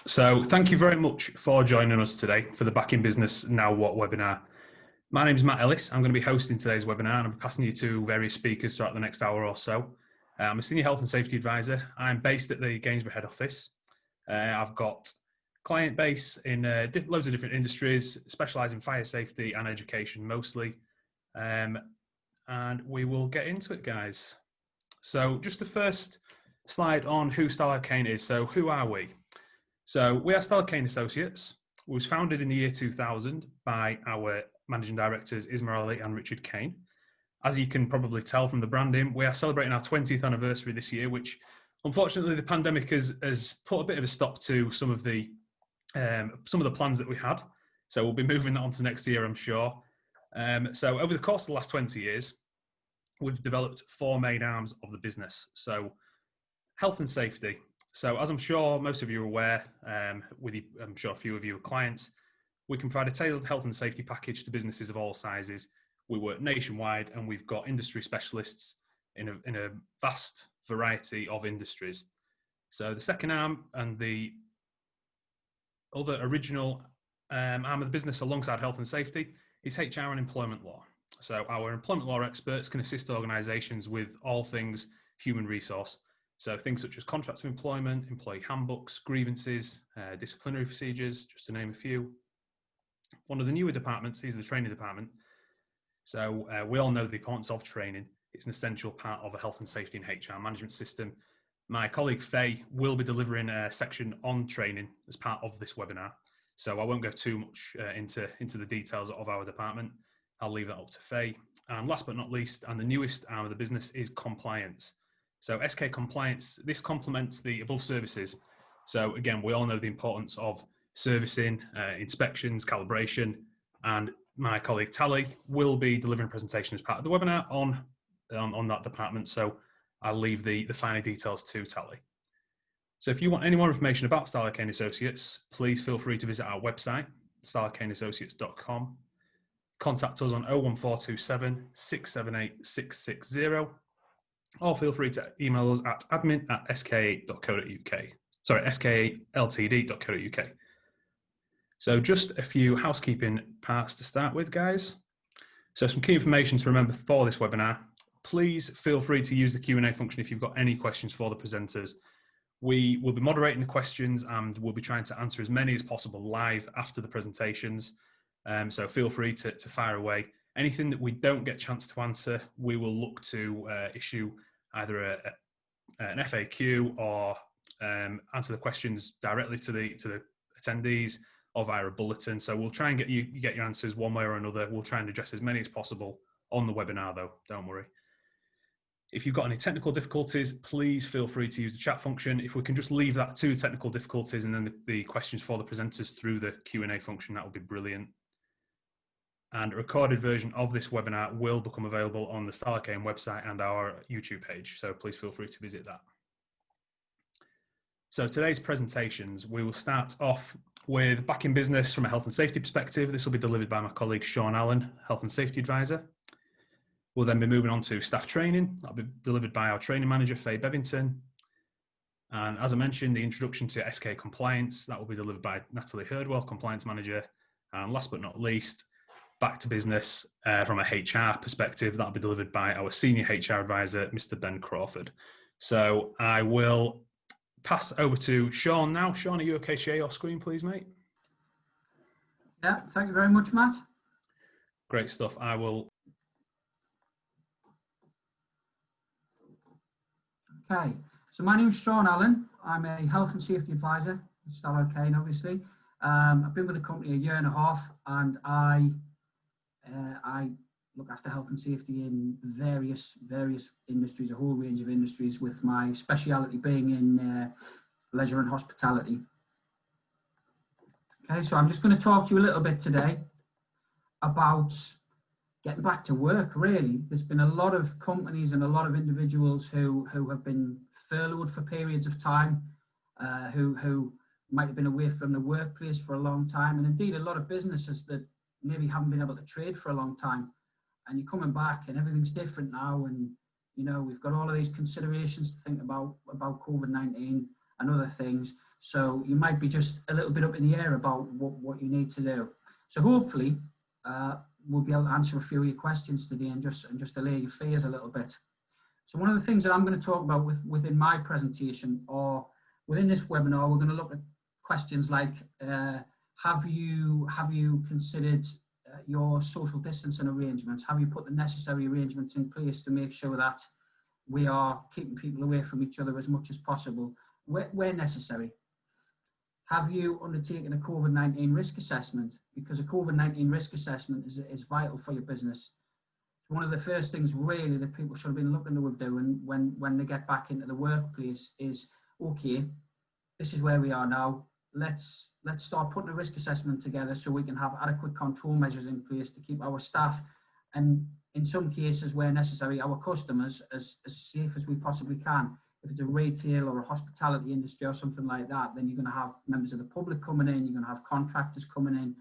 So thank you very much for joining us today for the Back in Business Now What webinar. My name is Matt Ellis. I'm going to be hosting today's webinar and I'm passing you to various speakers throughout the next hour or so. I'm a Senior Health and Safety Advisor. I'm based at the Gainsborough head office. I've got client base in loads of different industries, specialise in fire safety and education mostly. And we will get into it, guys. So just the first slide on who Starlight Kane is. So who are we? So we are Starlight Kane Associates. It was founded in the year 2000 by our managing directors Ismail and Richard Kane. As you can probably tell from the branding, we are celebrating our 20th anniversary this year, which unfortunately the pandemic has put a bit of a stop to some of the plans that we had. So we'll be moving that on to next year, I'm sure. So over the course of the last 20 years, we've developed four main arms of the business. So health and safety. So as I'm sure most of you are aware, I'm sure a few of you are clients, we can provide a tailored health and safety package to businesses of all sizes. We work nationwide and we've got industry specialists in a vast variety of industries. So the second arm and the other original arm of the business alongside health and safety is HR and employment law. So our employment law experts can assist organisations with all things human resource. So things such as contracts of employment, employee handbooks, grievances, disciplinary procedures, just to name a few. One of the newer departments is the training department. So we all know the importance of training. It's an essential part of a health and safety and HR management system. My colleague Faye will be delivering a section on training as part of this webinar. So I won't go too much into the details of our department. I'll leave that up to Faye. And last but not least, and the newest arm of the business is compliance. So SK Compliance, this complements the above services. So again, we all know the importance of servicing, inspections, calibration, and my colleague Tally will be delivering a presentation as part of the webinar on that department. So I'll leave the finer details to Tally. So if you want any more information about Starlight Kane Associates, please feel free to visit our website, starlightkaneassociates.com. Contact us on 01427 678 660. Or feel free to email us at admin@sk8.co.uk. Sorry, sk8ltd.co.uk. So just a few housekeeping parts to start with, guys. So some key information to remember for this webinar. Please feel free to use the Q&A function if you've got any questions for the presenters. We will be moderating the questions and we'll be trying to answer as many as possible live after the presentations. So feel free to fire away. Anything that we don't get a chance to answer, we will look to issue either an FAQ or answer the questions directly to the attendees or via a bulletin. So we'll try and get your answers one way or another. We'll try and address as many as possible on the webinar though, don't worry. If you've got any technical difficulties, please feel free to use the chat function. If we can just leave that to technical difficulties and then the questions for the presenters through the Q&A function, that would be brilliant. And a recorded version of this webinar will become available on the Starlight Kane website and our YouTube page. So please feel free to visit that. So today's presentations, we will start off with Back in Business from a health and safety perspective. This will be delivered by my colleague, Sean Allen, Health and Safety Advisor. We'll then be moving on to staff training. That'll be delivered by our training manager, Faye Bevington. And as I mentioned, the introduction to SK Compliance, that will be delivered by Natalie Herdwell, Compliance Manager. And last but not least, Back to Business from a HR perspective, that'll be delivered by our Senior HR Advisor, Mr. Ben Crawford. So I will pass over to Sean now. Sean, are you okay to share your screen, please, mate? Yeah, thank you very much, Matt. Great stuff. I will. Okay, so my name is Sean Allen. I'm a Health and Safety Advisor at Starlight Kane, obviously. I've been with the company a year and a half, and I look after health and safety in various industries, a whole range of industries, with my speciality being in leisure and hospitality. Okay, so I'm just going to talk to you a little bit today about getting back to work, really. There's been a lot of companies and a lot of individuals who have been furloughed for periods of time, who might have been away from the workplace for a long time, and indeed a lot of businesses that maybe haven't been able to trade for a long time. And you're coming back and everything's different now, and you know, we've got all of these considerations to think about COVID-19 and other things. So you might be just a little bit up in the air about what you need to do. So hopefully we'll be able to answer a few of your questions today and just allay your fears a little bit. So one of the things that I'm going to talk about within my presentation, or within this webinar, we're going to look at questions like, have you considered your social distancing arrangements? Have you put the necessary arrangements in place to make sure that we are keeping people away from each other as much as possible, where necessary? Have you undertaken a COVID-19 risk assessment? Because a COVID-19 risk assessment is vital for your business. It's one of the first things really that people should have been looking to have done when they get back into the workplace is, okay, this is where we are now. Let's start putting a risk assessment together so we can have adequate control measures in place to keep our staff, and in some cases where necessary, our customers, as safe as we possibly can. If it's a retail or a hospitality industry or something like that, then you're going to have members of the public coming in, you're going to have contractors coming in.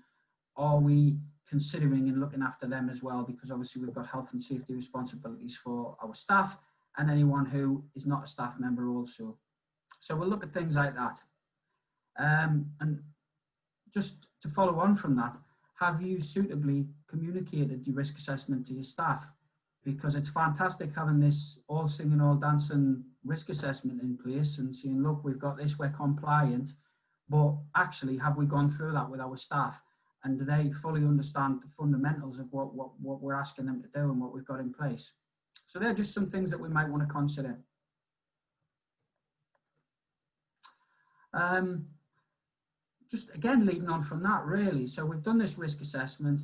Are we considering and looking after them as well? Because obviously we've got health and safety responsibilities for our staff and anyone who is not a staff member also. So we'll look at things like that. And just to follow on from that, have you suitably communicated your risk assessment to your staff? Because it's fantastic having this all singing, all dancing risk assessment in place and saying, look, we've got this, we're compliant, but actually have we gone through that with our staff? And do they fully understand the fundamentals of what we're asking them to do and what we've got in place? So they're just some things that we might want to consider. Just again, leading on from that really. So we've done this risk assessment.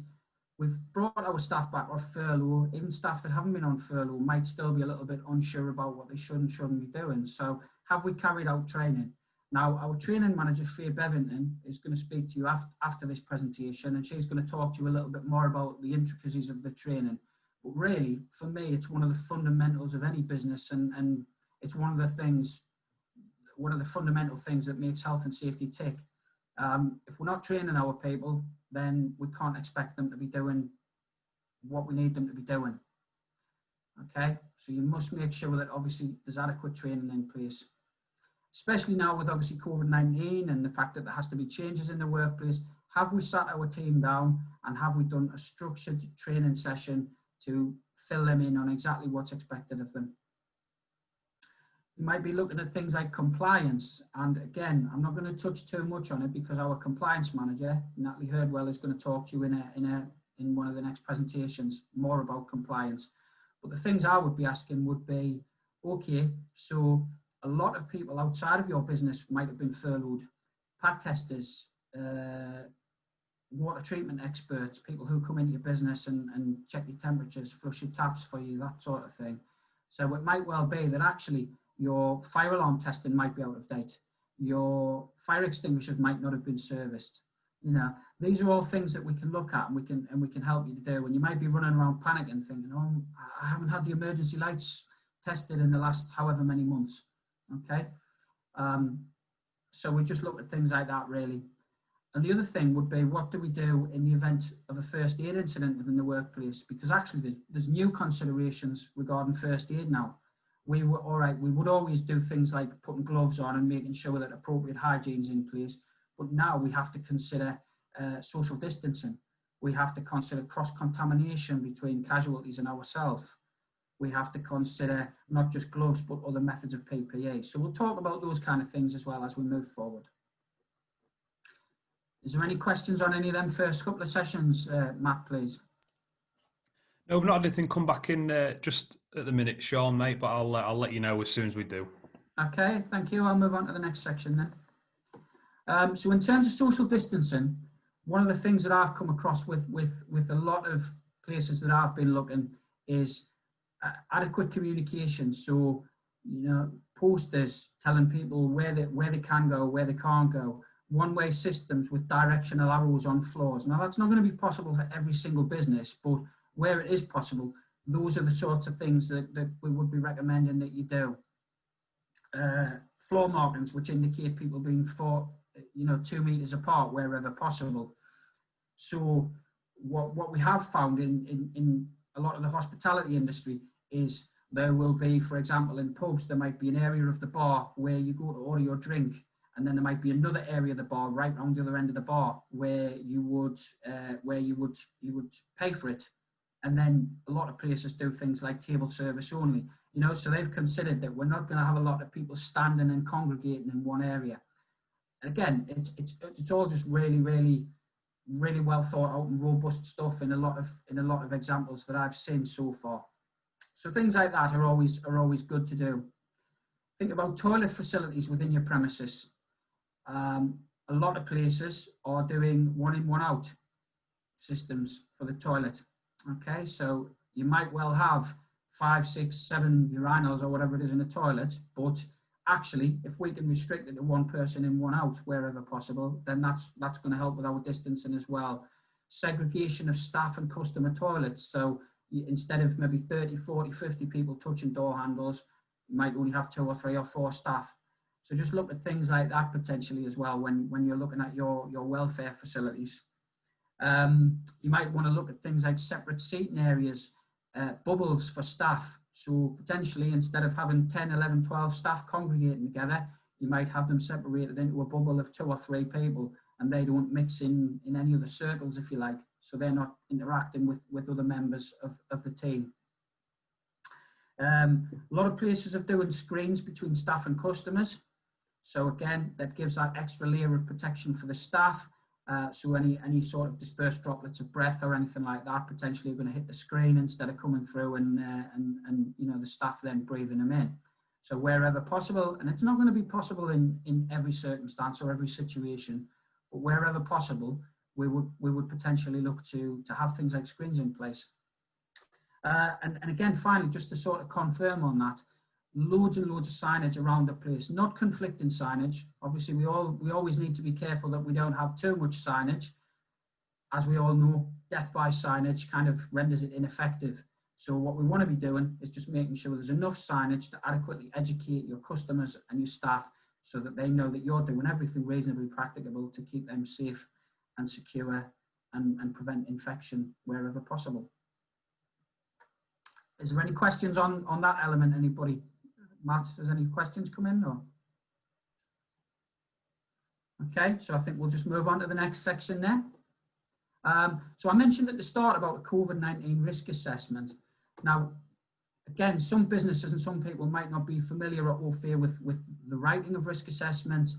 We've brought our staff back off furlough. Even staff that haven't been on furlough might still be a little bit unsure about what they should and shouldn't be doing. So have we carried out training? Now, our training manager, Faye Bevington, is going to speak to you after this presentation, and she's going to talk to you a little bit more about the intricacies of the training. But really, for me, it's one of the fundamentals of any business, and it's one of the fundamental things that makes health and safety tick. If we're not training our people, then we can't expect them to be doing what we need them to be doing. Okay, so you must make sure that obviously there's adequate training in place, especially now with obviously COVID-19 and the fact that there has to be changes in the workplace. Have we sat our team down and have we done a structured training session to fill them in on exactly what's expected of them? You might be looking at things like compliance. And again, I'm not going to touch too much on it because our compliance manager, Natalie Herdwell, is going to talk to you in one of the next presentations more about compliance. But the things I would be asking would be, okay, so a lot of people outside of your business might have been furloughed. Pad testers, water treatment experts, people who come into your business and check your temperatures, flush your taps for you, that sort of thing. So it might well be that actually your fire alarm testing might be out of date. Your fire extinguishers might not have been serviced. You know, these are all things that we can look at and we can help you to do. And you might be running around panicking, thinking, "Oh, I haven't had the emergency lights tested in the last however many months." Okay, so we just look at things like that really. And the other thing would be, what do we do in the event of a first aid incident within the workplace? Because actually, there's new considerations regarding first aid now. We would always do things like putting gloves on and making sure that appropriate hygiene is in place. But now we have to consider social distancing. We have to consider cross-contamination between casualties and ourselves. We have to consider not just gloves, but other methods of PPE. So we'll talk about those kind of things as well as we move forward. Is there any questions on any of them first couple of sessions, Matt, please? No, we've not had anything come back in just at the minute, Sean, mate, but I'll let you know as soon as we do. Okay, thank you. I'll move on to the next section then. So in terms of social distancing, one of the things that I've come across with a lot of places that I've been looking is adequate communication. So, you know, posters telling people where they can go, where they can't go, one-way systems with directional arrows on floors. Now, that's not going to be possible for every single business, but where it is possible, those are the sorts of things that we would be recommending that you do. Floor markings, which indicate people being 2 meters apart wherever possible. So what we have found in a lot of the hospitality industry is there will be, for example, in pubs, there might be an area of the bar where you go to order your drink, And then there might be another area of the bar right around the other end of the bar where you would pay for it. And then a lot of places do things like table service only, you know, so they've considered that we're not going to have a lot of people standing and congregating in one area. Again, it's all just really well thought out and robust stuff in a lot of examples that I've seen so far. So things like that are always good to do. Think about toilet facilities within your premises. A lot of places are doing one in, one out systems for the toilet. Okay, so you might well have 5, 6, 7 urinals or whatever it is in a toilet, but actually, if we can restrict it to one person in, one out wherever possible, then that's going to help with our distancing as well. Segregation of staff and customer toilets. So instead of maybe 30, 40, 50 people touching door handles, you might only have 2 or 3 or 4 staff. So just look at things like that potentially as well when you're looking at your welfare facilities. You might want to look at things like separate seating areas, bubbles for staff. So potentially instead of having 10, 11, 12 staff congregating together, you might have them separated into a bubble of 2 or 3 people, and they don't mix in any of the circles, if you like. So they're not interacting with other members of the team. A lot of places are doing screens between staff and customers. So again, that gives that extra layer of protection for the staff. So any sort of dispersed droplets of breath or anything like that potentially are going to hit the screen instead of coming through and you know, the staff then breathing them in. So wherever possible, and it's not going to be possible in every circumstance or every situation, but wherever possible, we would potentially look to have things like screens in place. And again, finally, just to sort of confirm on that, loads and loads of signage around the place, not conflicting signage. Obviously, we always need to be careful that we don't have too much signage. As we all know, death by signage kind of renders it ineffective. So what we want to be doing is just making sure there's enough signage to adequately educate your customers and your staff so that they know that you're doing everything reasonably practicable to keep them safe and secure and prevent infection wherever possible. Is there any questions on that element, anybody? Matt, has any questions come in? Or? Okay, so I think we'll just move on to the next section there. So I mentioned at the start about the COVID-19 risk assessment. Now, again, some businesses and some people might not be familiar or au fait with the writing of risk assessments.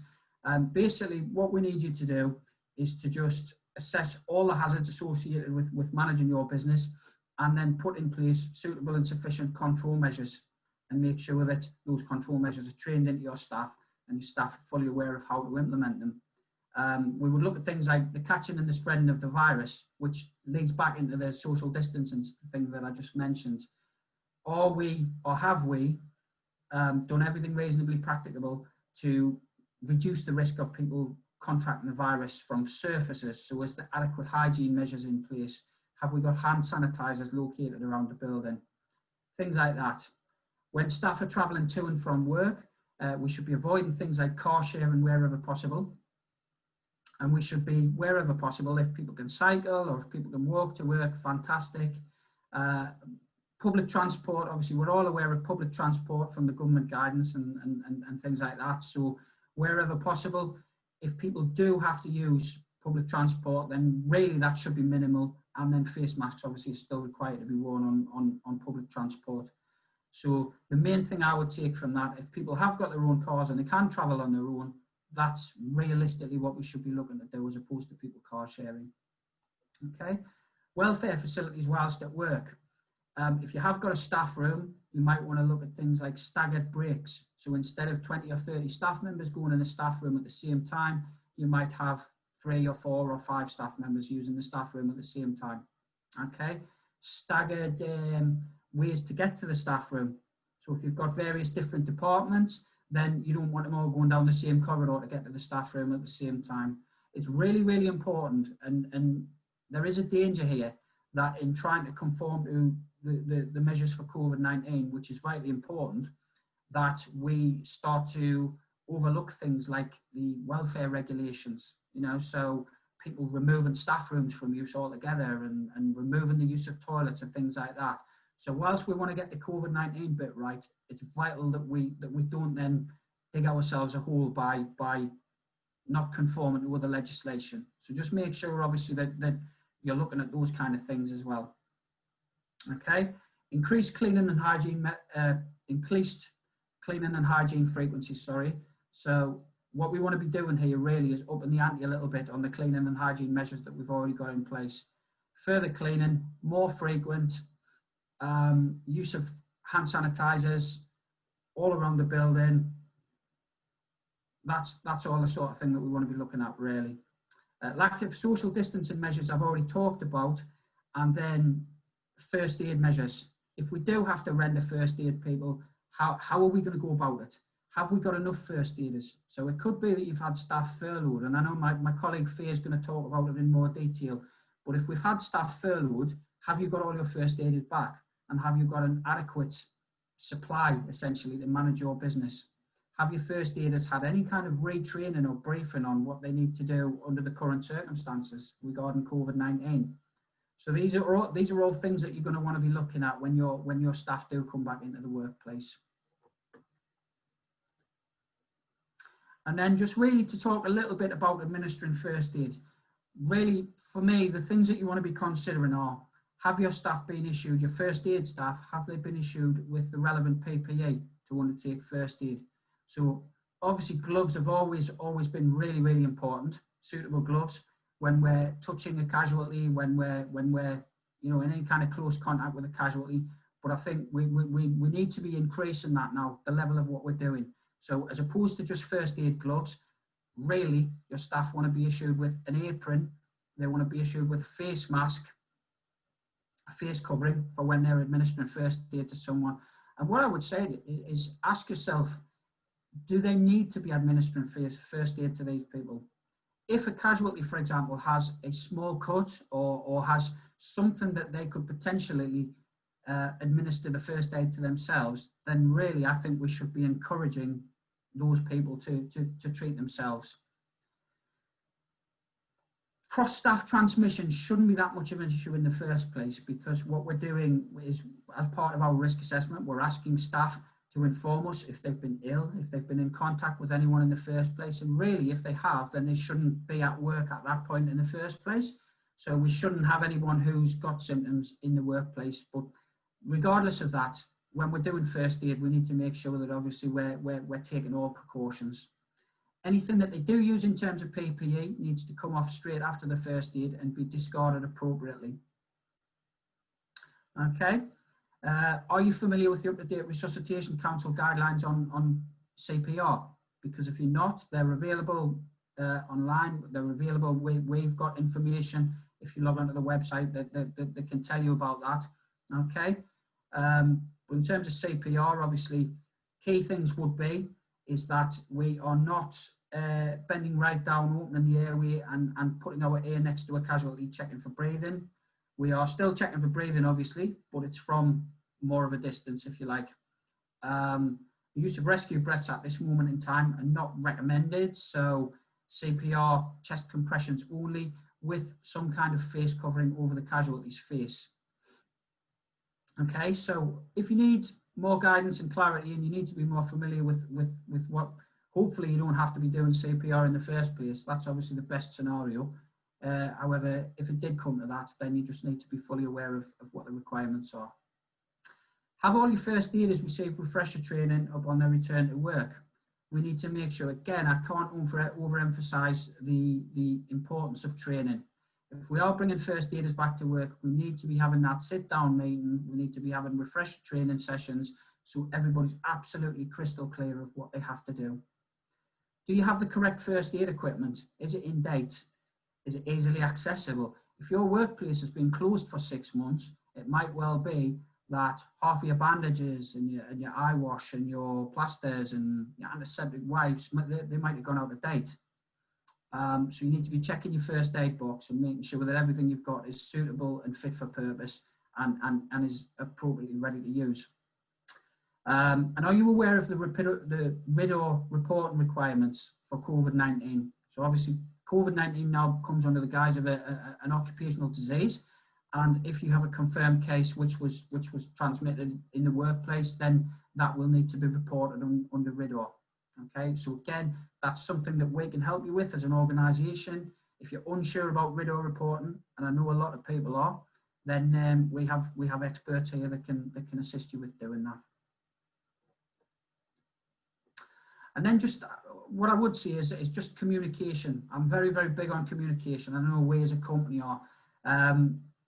Basically, what we need you to do is to just assess all the hazards associated with managing your business and then put in place suitable and sufficient control measures and make sure that those control measures are trained into your staff and your staff are fully aware of how to implement them. We would look at things like the catching and the spreading of the virus, which leads back into the social distancing thing that I just mentioned. Have we done everything reasonably practicable to reduce the risk of people contracting the virus from surfaces? So is there adequate hygiene measures in place? Have we got hand sanitizers located around the building? Things like that. When staff are traveling to and from work, we should be avoiding things like car sharing wherever possible. And we should be, wherever possible, if people can cycle or if people can walk to work, fantastic. Public transport, obviously we're all aware of public transport from the government guidance and things like that. So wherever possible, if people do have to use public transport, then really that should be minimal. And then face masks obviously is still required to be worn on public transport. So the main thing I would take from that, if people have got their own cars and they can travel on their own, that's realistically what we should be looking to do as opposed to people car sharing. Okay, welfare facilities whilst at work. If you have got a staff room, you might want to look at things like staggered breaks. So instead of 20 or 30 staff members going in a staff room at the same time, you might have 3 or 4 or 5 staff members using the staff room at the same time. Okay, staggered ways to get to the staff room. So if you've got various different departments, then you don't want them all going down the same corridor to get to the staff room at the same time. It's really, really important, and there is a danger here that in trying to conform to the measures for COVID-19, which is vitally important, that we start to overlook things like the welfare regulations, you know, so people removing staff rooms from use altogether and removing the use of toilets and things like that. So whilst we want to get the COVID-19 bit right, it's vital that we don't then dig ourselves a hole by not conforming to other legislation. So just make sure, obviously, that you're looking at those kind of things as well. Okay, increased cleaning and hygiene, increased cleaning and hygiene frequency, sorry. So what we want to be doing here really is upping the ante a little bit on the cleaning and hygiene measures that we've already got in place. Further cleaning, more frequent, use of hand sanitizers all around the building. That's all the sort of thing that we want to be looking at, really. Lack of social distancing measures I've already talked about, and then first aid measures. If we do have to render first aid, people, how are we going to go about it? Have we got enough first aiders? So it could be that you've had staff furloughed, and I know my colleague Faye is going to talk about it in more detail, but if we've had staff furloughed, have you got all your first aiders back? And have you got an adequate supply, essentially, to manage your business? Have your first aiders had any kind of retraining or briefing on what they need to do under the current circumstances regarding COVID-19? So these are all things that you're going to want to be looking at when your staff do come back into the workplace. And then just really to talk a little bit about administering first aid. Really, for me, the things that you want to be considering are, have your staff been issued, your first aid staff, have they been issued with the relevant PPE to undertake first aid? So obviously gloves have always been really, really important, suitable gloves when we're touching a casualty, when we're in any kind of close contact with a casualty. But I think we need to be increasing that now, the level of what we're doing. So as opposed to just first aid gloves, really your staff want to be issued with an apron, they want to be issued with a face mask, a face covering for when they're administering first aid to someone. And what I would say is ask yourself, do they need to be administering first aid to these people? If a casualty, for example, has a small cut or has something that they could potentially administer the first aid to themselves, then really I think we should be encouraging those people to treat themselves. Cross-staff transmission shouldn't be that much of an issue in the first place, because what we're doing is, as part of our risk assessment, we're asking staff to inform us if they've been ill, if they've been in contact with anyone in the first place. And really, if they have, then they shouldn't be at work at that point in the first place. So we shouldn't have anyone who's got symptoms in the workplace. But regardless of that, when we're doing first aid, we need to make sure that obviously we're taking all precautions. Anything that they do use in terms of PPE needs to come off straight after the first aid and be discarded appropriately. Okay. Are you familiar with the up-to-date Resuscitation Council guidelines on CPR? Because if you're not, they're available online. They're available. We've got information, if you log onto the website, that can tell you about that. Okay. But in terms of CPR, obviously, key things would be is that we are not bending right down, opening the airway and putting our ear next to a casualty, checking for breathing. We are still checking for breathing, obviously, but it's from more of a distance, if you like. The use of rescue breaths at this moment in time are not recommended. So CPR, chest compressions only, with some kind of face covering over the casualty's face. Okay, so if you need more guidance and clarity and you need to be more familiar with what, hopefully you don't have to be doing CPR in the first place. That's obviously the best scenario. However, if it did come to that, then you just need to be fully aware of what the requirements are. Have all your first aiders receive refresher training upon their return to work? We need to make sure, again, I can't overemphasize the importance of training. If we are bringing first aiders back to work, we need to be having that sit-down meeting. We need to be having refresher training sessions so everybody's absolutely crystal clear of what they have to do. Do you have the correct first aid equipment? Is it in date? Is it easily accessible? If your workplace has been closed for 6 months, it might well be that half of your bandages and your eye wash and your plasters and your antiseptic wipes, they might have gone out of date. So you need to be checking your first aid box and making sure that everything you've got is suitable and fit for purpose and is appropriately ready to use. And are you aware of the RIDDOR reporting requirements for COVID-19? So obviously COVID-19 now comes under the guise of an occupational disease. And if you have a confirmed case which was transmitted in the workplace, then that will need to be reported under RIDDOR. Okay, so again, that's something that we can help you with as an organisation. If you're unsure about RIDO reporting, and I know a lot of people are, then we have experts here that can assist you with doing that. And then just what I would say is just communication. I'm very, very big on communication. I know we as a company are.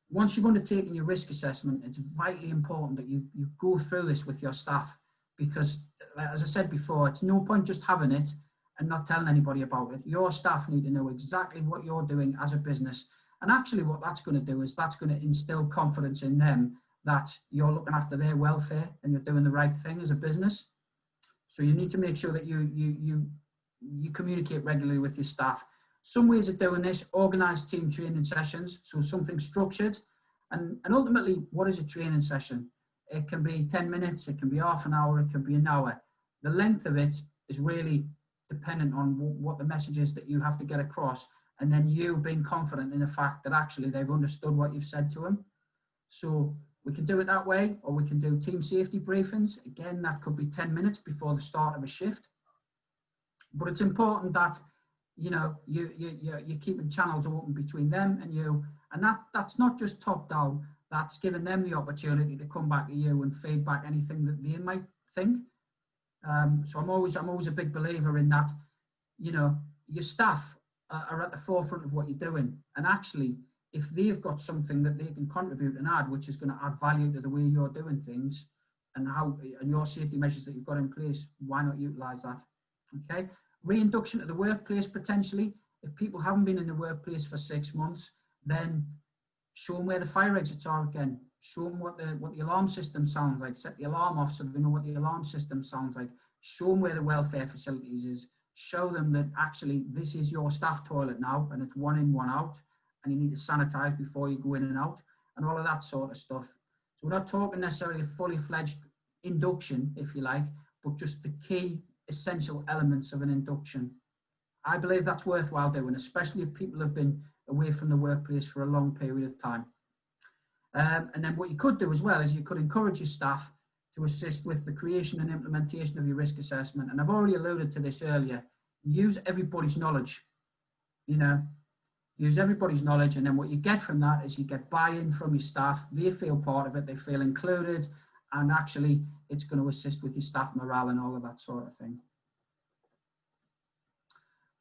Once you've undertaken your risk assessment, it's vitally important that you go through this with your staff, because as I said before, it's no point just having it and not telling anybody about it. Your staff need to know exactly what you're doing as a business. And actually what that's going to do is that's going to instill confidence in them that you're looking after their welfare and you're doing the right thing as a business. So you need to make sure that you communicate regularly with your staff. Some ways of doing this: organised team training sessions, so something structured. And ultimately, what is a training session? It can be 10 minutes, it can be half an hour, it can be an hour. The length of it is really dependent on what the message is that you have to get across, and then you being confident in the fact that actually they've understood what you've said to them. So we can do it that way, or we can do team safety briefings. Again, that could be 10 minutes before the start of a shift. But it's important that you're keeping channels open between them and you, and that's not just top down. That's giving them the opportunity to come back to you and feedback anything that they might think. So I'm always a big believer in that. Your staff are at the forefront of what you're doing, and actually, if they've got something that they can contribute and add, which is going to add value to the way you're doing things and your safety measures that you've got in place, why not utilise that? Okay. Reinduction to the workplace, potentially. If people haven't been in the workplace for 6 months, then show them where the fire exits are again. Show them what the alarm system sounds like. Set the alarm off so they know what the alarm system sounds like. Show them where the welfare facilities is. Show them that actually this is your staff toilet now, and it's 1 in, 1 out, and you need to sanitize before you go in and out, and all of that sort of stuff. So we're not talking necessarily a fully fledged induction, if you like, but just the key essential elements of an induction. I believe that's worthwhile doing, especially if people have been away from the workplace for a long period of time. And then what you could do as well is you could encourage your staff to assist with the creation and implementation of your risk assessment. And I've already alluded to this earlier. Use everybody's knowledge, use everybody's knowledge. And then what you get from that is you get buy-in from your staff. They feel part of it, they feel included, and actually it's going to assist with your staff morale and all of that sort of thing.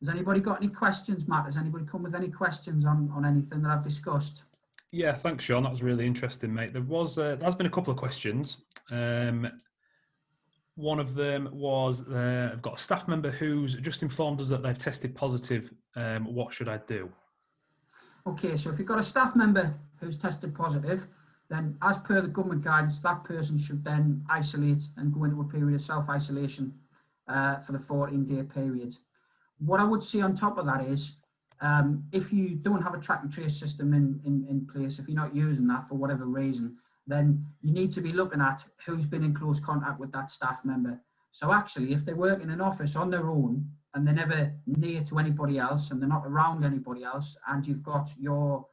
Has anybody got any questions, Matt? Has anybody come with any questions on anything that I've discussed? Yeah, thanks, Sean. That was really interesting, mate. There's been a couple of questions. One of them was, I've got a staff member who's just informed us that they've tested positive. What should I do? Okay, so if you've got a staff member who's tested positive, then as per the government guidance, that person should then isolate and go into a period of self-isolation for the 14-day period. What I would say on top of that is, if you don't have a track and trace system in place, if you're not using that for whatever reason, then you need to be looking at who's been in close contact with that staff member. So actually, if they work in an office on their own and they're never near to anybody else and they're not around anybody else, and you've got your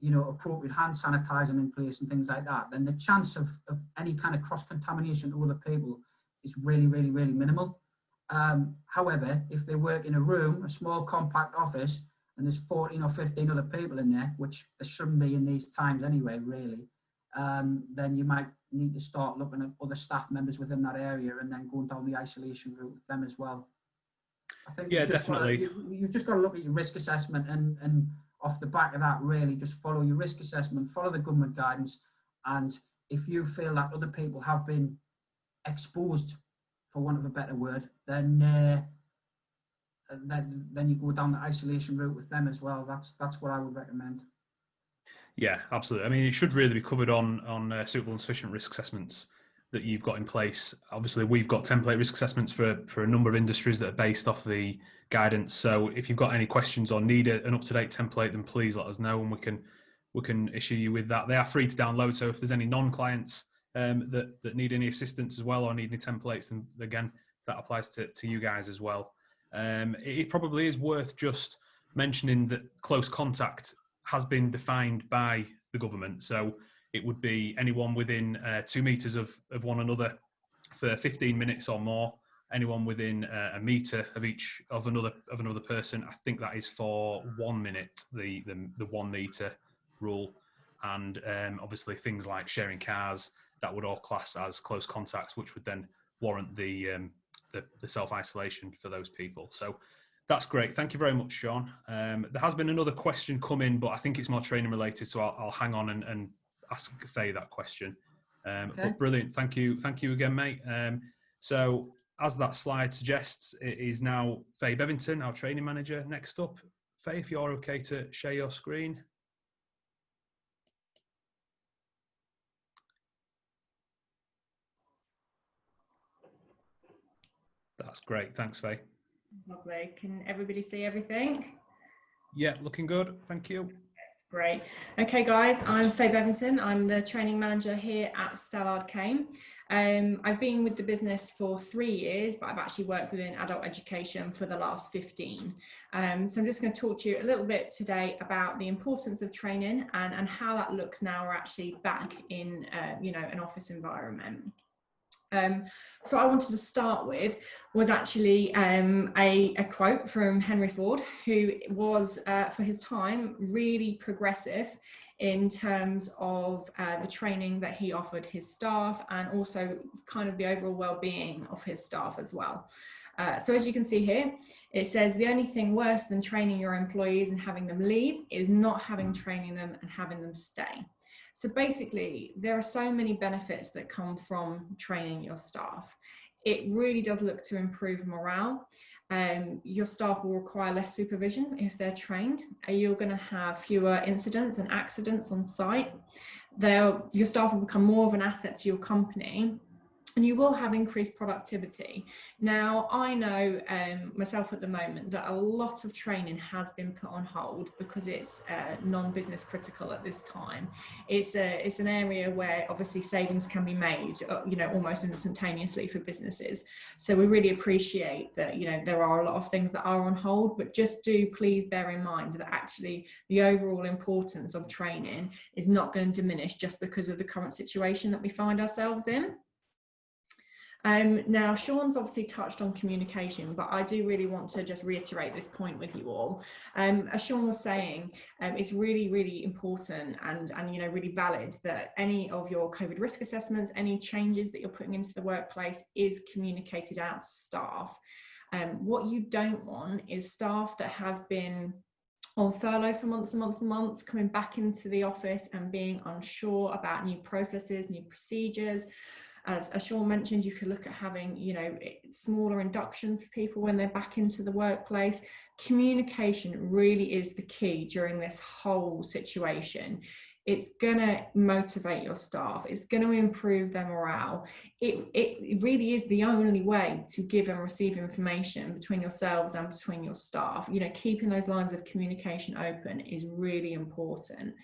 appropriate hand sanitizing in place and things like that, then the chance of any kind of cross-contamination to other people is really, really, really minimal. However, if they work in a room, a small compact office, and there's 14 or 15 other people in there, which there shouldn't be in these times anyway, really, then you might need to start looking at other staff members within that area and then going down the isolation route with them as well. I think you've just got to look at your risk assessment and off the back of that, really just follow your risk assessment, follow the government guidance, and if you feel that other people have been exposed, for want of a better word, then you go down the isolation route with them as well. That's what I would recommend. Yeah, absolutely. I mean, it should really be covered on suitable and sufficient risk assessments that you've got in place. Obviously, we've got template risk assessments for a number of industries that are based off the guidance. So if you've got any questions or need an up-to-date template, then please let us know and we can issue you with that. They are free to download. So if there's any non-clients that need any assistance as well or need any templates, then again, that applies to you guys as well. It probably is worth just mentioning that close contact has been defined by the government. So it would be anyone within 2 meters of one another for 15 minutes or more. anyone within a metre of another person. I think that is for 1 minute, the 1 metre rule. And obviously things like sharing cars, that would all class as close contacts, which would then warrant the self-isolation for those people. So that's great. Thank you very much, Sean. There has been another question come in, but I think it's more training related, so I'll hang on and ask Faye that question. Okay. But brilliant. Thank you again, mate. So as that slide suggests, it is now Faye Bevington, our training manager, next up. Faye, if you're okay to share your screen. That's great. Thanks, Faye. Lovely. Can everybody see everything? Yeah, looking good. Thank you. Great. Okay, guys, I'm Faye Bevington. I'm the training manager here at Stallard Kane. I've been with the business for 3 years, but I've actually worked within adult education for the last 15. So I'm just going to talk to you a little bit today about the importance of training and how that looks now we're actually back in, an office environment. So I wanted to start with was actually a quote from Henry Ford, who was for his time really progressive in terms of the training that he offered his staff and also kind of the overall well-being of his staff as well. So as you can see here, it says the only thing worse than training your employees and having them leave is not having training them and having them stay. So basically, there are so many benefits that come from training your staff. It really does look to improve morale. Your staff will require less supervision if they're trained. You're going to have fewer incidents and accidents on site. Your staff will become more of an asset to your company. And you will have increased productivity. Now, I know myself at the moment that a lot of training has been put on hold because it's non-business critical at this time. It's an area where obviously savings can be made, almost instantaneously for businesses. So we really appreciate that, there are a lot of things that are on hold, but just do please bear in mind that actually the overall importance of training is not going to diminish just because of the current situation that we find ourselves in. Now, Sean's obviously touched on communication, but I do really want to just reiterate this point with you all. As Sean was saying, it's really, really important and really valid that any of your COVID risk assessments, any changes that you're putting into the workplace is communicated out to staff. What you don't want is staff that have been on furlough for months and months and months, coming back into the office and being unsure about new processes, new procedures. As Sean mentioned, you could look at having, smaller inductions for people when they're back into the workplace. Communication really is the key during this whole situation. It's going to motivate your staff. It's going to improve their morale. It really is the only way to give and receive information between yourselves and between your staff. Keeping those lines of communication open is really important.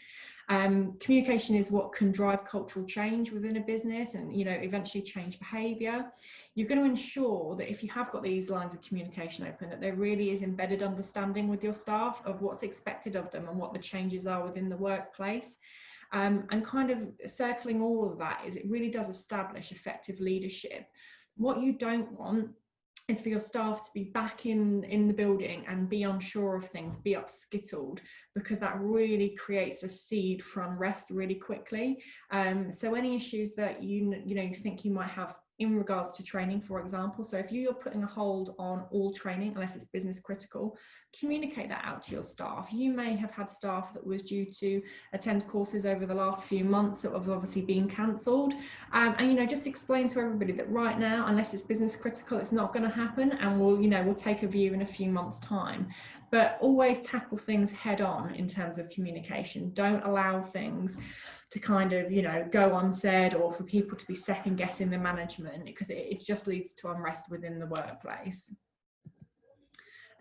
Communication is what can drive cultural change within a business and eventually change behavior. You're going to ensure that if you have got these lines of communication open, that there really is embedded understanding with your staff of what's expected of them and what the changes are within the workplace. And kind of circling all of that is it really does establish effective leadership. What you don't want is for your staff to be back in the building and be unsure of things, be upskittled, because that really creates a seed for unrest really quickly. So any issues that you think you might have in regards to training, for example, so if you're putting a hold on all training, unless it's business critical, communicate that out to your staff. You may have had staff that was due to attend courses over the last few months that have obviously been cancelled, and just explain to everybody that right now, unless it's business critical, it's not going to happen, and we'll take a view in a few months' time. But always tackle things head on in terms of communication. Don't allow things to kind of go unsaid or for people to be second guessing the management, because it just leads to unrest within the workplace.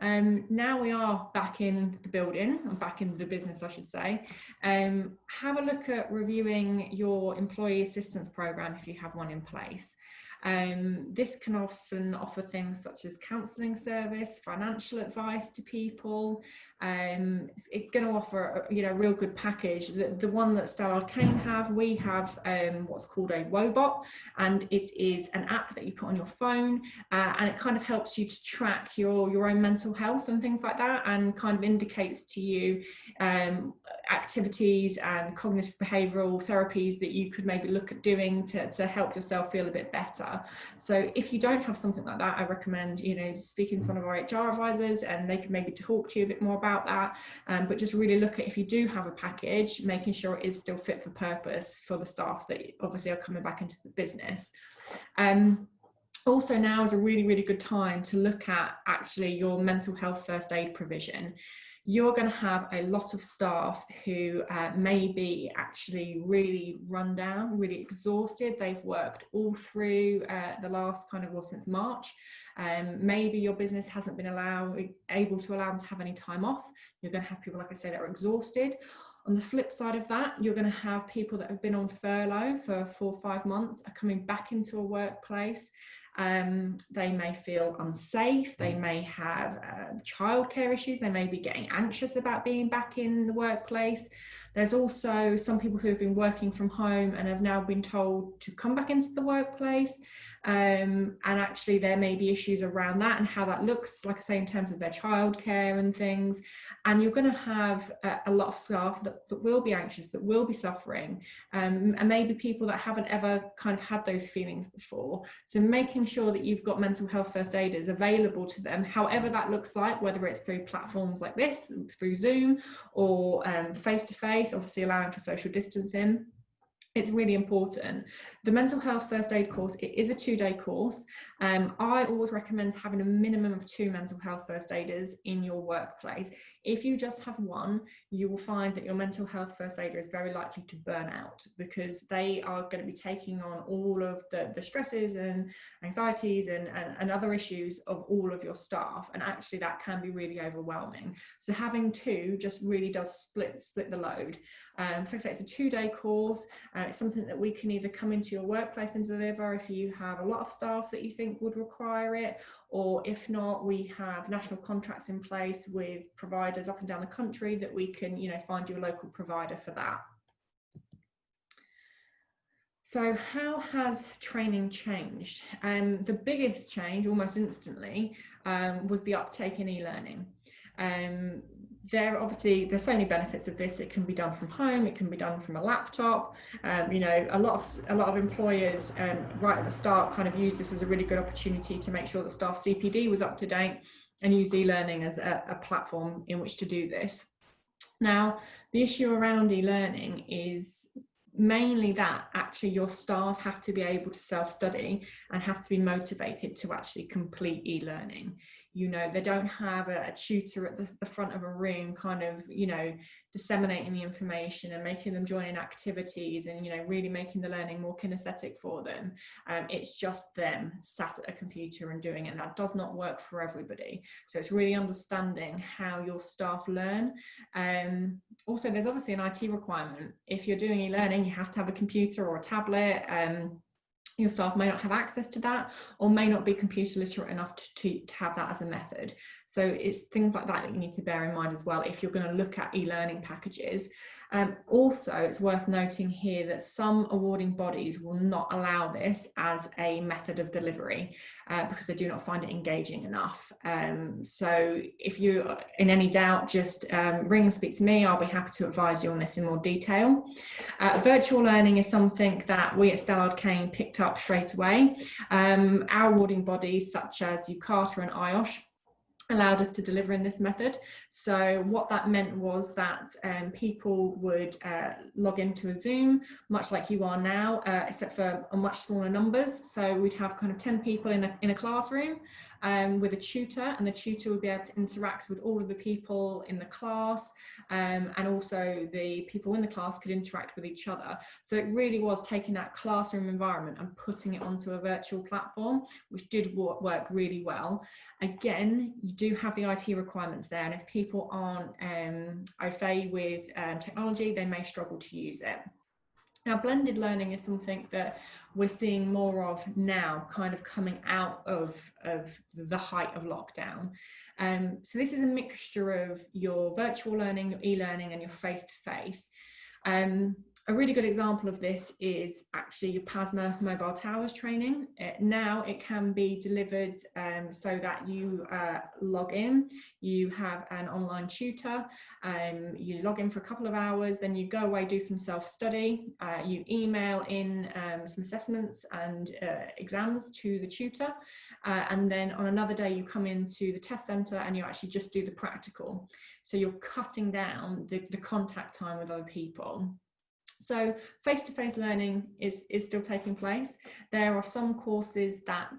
Now we are back in the building, and back in the business, I should say. Have a look at reviewing your employee assistance program if you have one in place. This can often offer things such as counselling service, financial advice to people. It's going to offer a real good package. The one that Stella Arcane we have what's called a Wobot, and it is an app that you put on your phone, and it kind of helps you to track your own mental health and things like that, and kind of indicates to you activities and cognitive behavioural therapies that you could maybe look at doing to help yourself feel a bit better. So if you don't have something like that, I recommend speaking to one of our HR advisors, and they can maybe talk to you a bit more about that, but just really look at, if you do have a package, making sure it is still fit for purpose for the staff that obviously are coming back into the business. Also, now is a really, really good time to look at actually your mental health first aid provision. You're going to have a lot of staff who may be actually really run down, really exhausted. They've worked all through the last since March. Maybe your business hasn't been able to allow them to have any time off. You're going to have people, like I say, that are exhausted. On the flip side of that, you're going to have people that have been on furlough for 4 or 5 months are coming back into a workplace. They may feel unsafe, they may have childcare issues, they may be getting anxious about being back in the workplace. There's also some people who have been working from home and have now been told to come back into the workplace, and actually there may be issues around that and how that looks, like I say, in terms of their childcare and things. And you're going to have a lot of staff that will be anxious, that will be suffering, and maybe people that haven't ever kind of had those feelings before. So making sure that you've got mental health first aiders available to them, however that looks like, whether it's through platforms like this, through Zoom, or face-to-face, obviously allowing for social distancing. It's really important. The mental health first aid course, it is a 2-day course. I always recommend having a minimum of 2 mental health first aiders in your workplace. If you just have one, you will find that your mental health first aider is very likely to burn out, because they are going to be taking on all of the stresses and anxieties and other issues of all of your staff, and actually that can be really overwhelming. So having 2 just really does split the load. So like I say, it's a 2-day course. It's something that we can either come into your workplace and deliver if you have a lot of staff that you think would require it, or if not, we have national contracts in place with providers up and down the country that we can, find you a local provider for that. So how has training changed? The biggest change, almost instantly, was the uptake in e-learning. There's so many benefits of this. It can be done from home, it can be done from a laptop. A lot of employers right at the start kind of use this as a really good opportunity to make sure that staff CPD was up to date, and use e-learning as a platform in which to do this. Now, the issue around e-learning is mainly that actually your staff have to be able to self-study and have to be motivated to actually complete e-learning. They don't have a tutor at the front of a room kind of, disseminating the information and making them join in activities and, really making the learning more kinesthetic for them. It's just them sat at a computer and doing it, and that does not work for everybody. So it's really understanding how your staff learn. Also, there's obviously an IT requirement. If you're doing e-learning, you have to have a computer or a tablet. Your staff may not have access to that, or may not be computer literate enough to have that as a method. So it's things like that you need to bear in mind as well if you're going to look at e-learning packages. Also, it's worth noting here that some awarding bodies will not allow this as a method of delivery because they do not find it engaging enough. So if you're in any doubt, just ring and speak to me. I'll be happy to advise you on this in more detail. Virtual learning is something that we at Stella Arcane picked up straight away. Our awarding bodies such as UCATA and IOSH allowed us to deliver in this method. So what that meant was that people would log into a Zoom, much like you are now, except for on much smaller numbers. So we'd have kind of 10 people in a classroom with a tutor, and the tutor would be able to interact with all of the people in the class, and also the people in the class could interact with each other. So it really was taking that classroom environment and putting it onto a virtual platform, which did work really well. Again, you do have the IT requirements there, and if people aren't au fait with technology, they may struggle to use it. Now, blended learning is something that we're seeing more of now, kind of coming out of the height of lockdown. So this is a mixture of your virtual learning, your e-learning, and your face-to-face. A really good example of this is actually your PASMA mobile towers training. Now it can be delivered so that you log in, you have an online tutor, you log in for a couple of hours, then you go away, do some self-study, you email in some assessments and exams to the tutor, and then on another day you come into the test centre and you actually just do the practical. So you're cutting down the contact time with other people. So face-to-face learning is still taking place. There are some courses that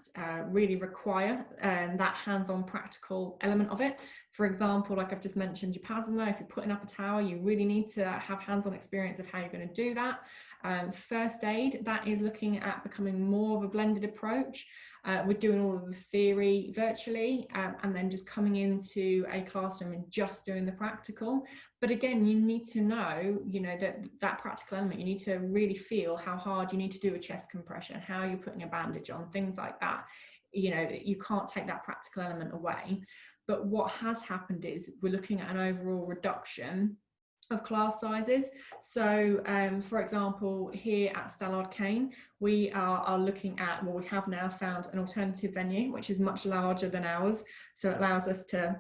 really require that hands-on practical element of it. For example, like I've just mentioned, your PASMA, if you're putting up a tower, you really need to have hands-on experience of how you're going to do that. First aid, that is looking at becoming more of a blended approach. We're doing all of the theory virtually and then just coming into a classroom and just doing the practical. But again, you need to know, that practical element, you need to really feel how hard you need to do a chest compression, how you're putting a bandage on, things like that. You can't take that practical element away. But what has happened is we're looking at an overall reduction of class sizes. So for example, here at Stallard Kane, we are looking at, well, we have now found an alternative venue which is much larger than ours, so it allows us to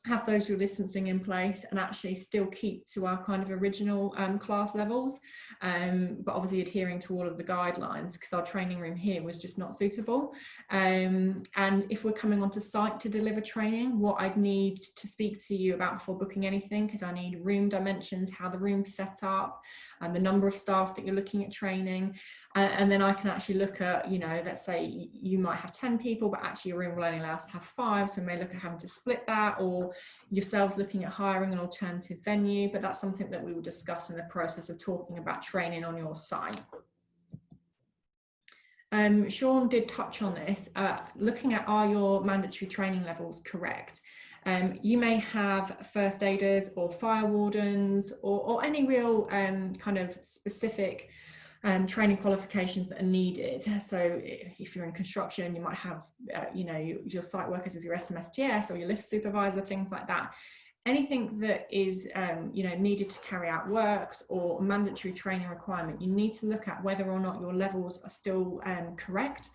have social distancing in place and actually still keep to our kind of original class levels, but obviously adhering to all of the guidelines, because our training room here was just not suitable. And if we're coming onto site to deliver training, what I'd need to speak to you about before booking anything, because I need room dimensions, how the room's set up, and the number of staff that you're looking at training. And then I can actually look at, let's say you might have 10 people, but actually your room will only allow us to have 5. So we may look at having to split that, or yourselves looking at hiring an alternative venue. But that's something that we will discuss in the process of talking about training on your site. Sean did touch on this, looking at, are your mandatory training levels correct? You may have first aiders or fire wardens or any real kind of specific training qualifications that are needed. So if you're in construction, you might have, your site workers with your SMSTS or your lift supervisor, things like that. Anything that is, needed to carry out works or mandatory training requirement, you need to look at whether or not your levels are still correct.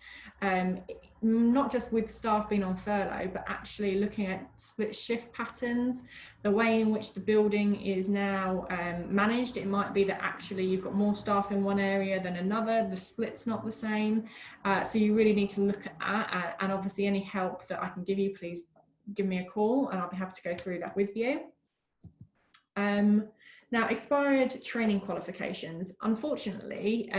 Not just with staff being on furlough, but actually looking at split shift patterns, the way in which the building is now managed. It might be that actually you've got more staff in one area than another, the split's not the same. So you really need to look at that, and obviously any help that I can give you, please give me a call and I'll be happy to go through that with you. Now, expired training qualifications, unfortunately,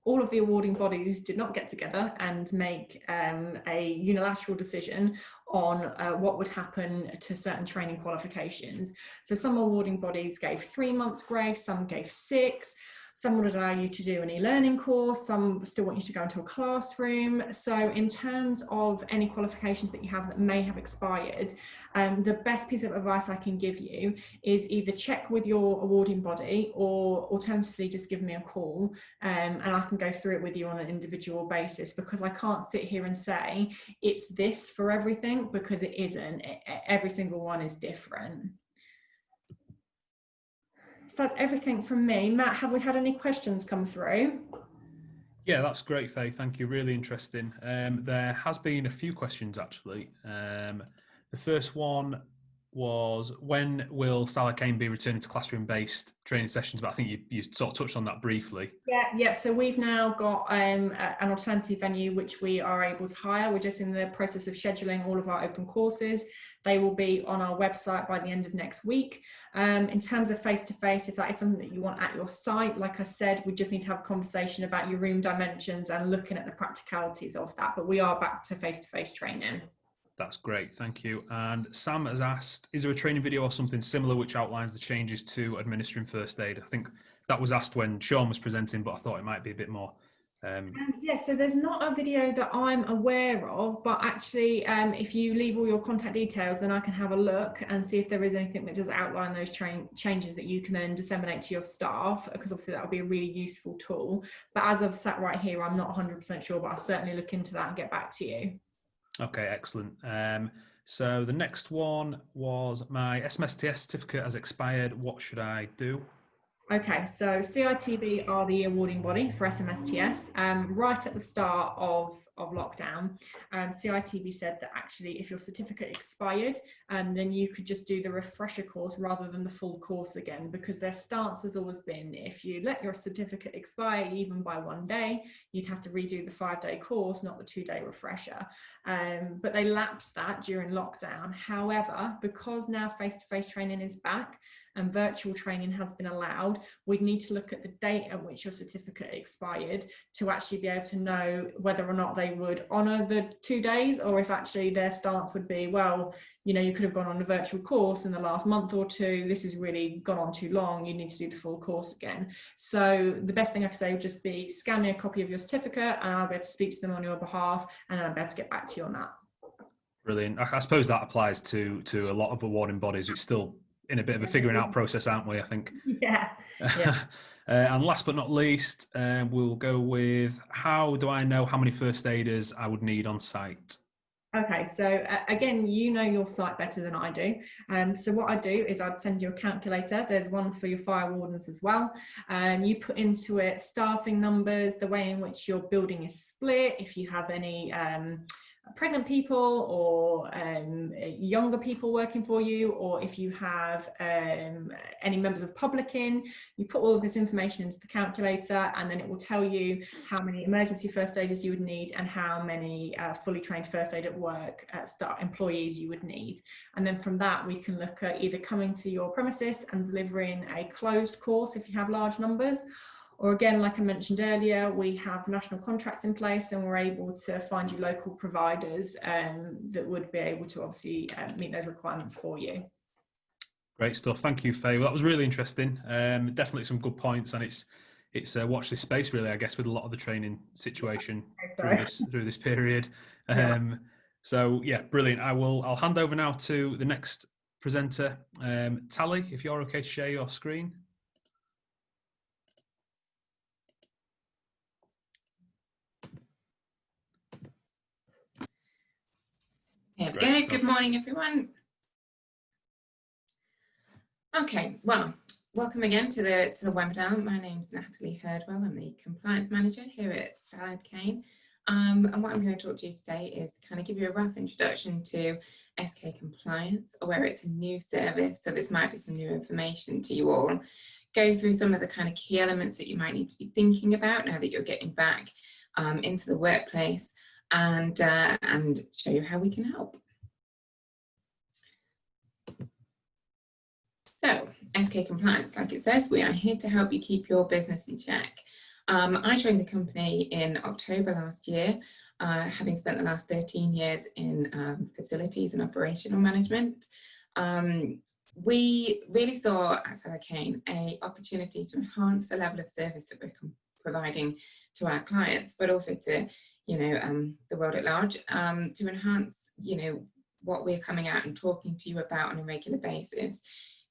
all of the awarding bodies did not get together and make a unilateral decision on what would happen to certain training qualifications. So some awarding bodies gave 3 months grace, some gave 6. Some would allow you to do an e-learning course, some still want you to go into a classroom. So in terms of any qualifications that you have that may have expired, the best piece of advice I can give you is either check with your awarding body or alternatively just give me a call, and I can go through it with you on an individual basis, because I can't sit here and say it's this for everything, because it isn't. Every single one is different. So that's everything from me. Matt, have we had any questions come through? Yeah, that's great, Faye. Thank you. Really interesting. There has been a few questions, actually. The first one was, when will Stallard Kane be returning to classroom-based training sessions? But I think you sort of touched on that briefly. Yeah. So we've now got an alternative venue which we are able to hire. We're just in the process of scheduling all of our open courses. They will be on our website by the end of next week. In terms of face-to-face, if that is something that you want at your site, like I said, we just need to have a conversation about your room dimensions and looking at the practicalities of that. But we are back to face-to-face training. That's great, thank you. And Sam has asked, is there a training video or something similar which outlines the changes to administering first aid? I think that was asked when Sean was presenting, but I thought it might be a bit more Yeah, so there's not a video that I'm aware of, but actually if you leave all your contact details, then I can have a look and see if there is anything that does outline those changes that you can then disseminate to your staff, because obviously that would be a really useful tool. But as I've sat right here, I'm not 100% sure, but I'll certainly look into that and get back to you. Okay, excellent. So the next one was my SMSTS certificate has expired. What should I do? Okay, so CITB are the awarding body for SMSTS. Right at the start of lockdown, CITB said that actually if your certificate expired, then you could just do the refresher course rather than the full course again, because their stance has always been if you let your certificate expire even by 1 day, you'd have to redo the 5-day course, not the 2-day refresher. But they lapsed that during lockdown. However, because now face-to-face training is back, and virtual training has been allowed, we'd need to look at the date at which your certificate expired to actually be able to know whether or not they would honour the 2 days, or if actually their stance would be, well, you know, you could have gone on a virtual course in the last month or two, this has really gone on too long, you need to do the full course again. So the best thing I could say would just be scan me a copy of your certificate and I'll be able to speak to them on your behalf, and then I'll be able to get back to you on that. Brilliant. I suppose that applies to a lot of awarding bodies. It's still in a bit of a figuring out process, aren't we, I think? Yeah. And last but not least, we'll go with, how do I know how many first aiders I would need on site? Okay, so again, you know your site better than I do. So what I'd do is I'd send you a calculator. There's one for your fire wardens as well. You put into it staffing numbers, the way in which your building is split, if you have any pregnant people or younger people working for you, or if you have any members of public in, you put all of this information into the calculator, and then it will tell you how many emergency first aiders you would need and how many fully trained first aid at work employees you would need. And then from that, we can look at either coming to your premises and delivering a closed course if you have large numbers, or again, like I mentioned earlier, we have national contracts in place and we're able to find you local providers that would be able to obviously meet those requirements for you. Great stuff. Thank you, Faye. Well, that was really interesting. Definitely some good points, and it's watch this space really, I guess, with a lot of the training situation through this period. So yeah, brilliant. I'll hand over now to the next presenter, Tally, if you're okay to share your screen. There we go. Good morning, everyone. Okay, well, welcome again to the webinar. My name's Natalie Herdwell. I'm the compliance manager here at Salad Cane. And what I'm going to talk to you today is kind of give you a rough introduction to SK Compliance, where it's a new service, so this might be some new information to you all. Go through some of the kind of key elements that you might need to be thinking about now that you're getting back into the workplace, and show you how we can help. So, SK Compliance, like it says, we are here to help you keep your business in check. I joined the company in October last year, having spent the last 13 years in facilities and operational management. We really saw at Salad Cane an opportunity to enhance the level of service that we're providing to our clients, but also to the world at large, to enhance, what we're coming out and talking to you about on a regular basis.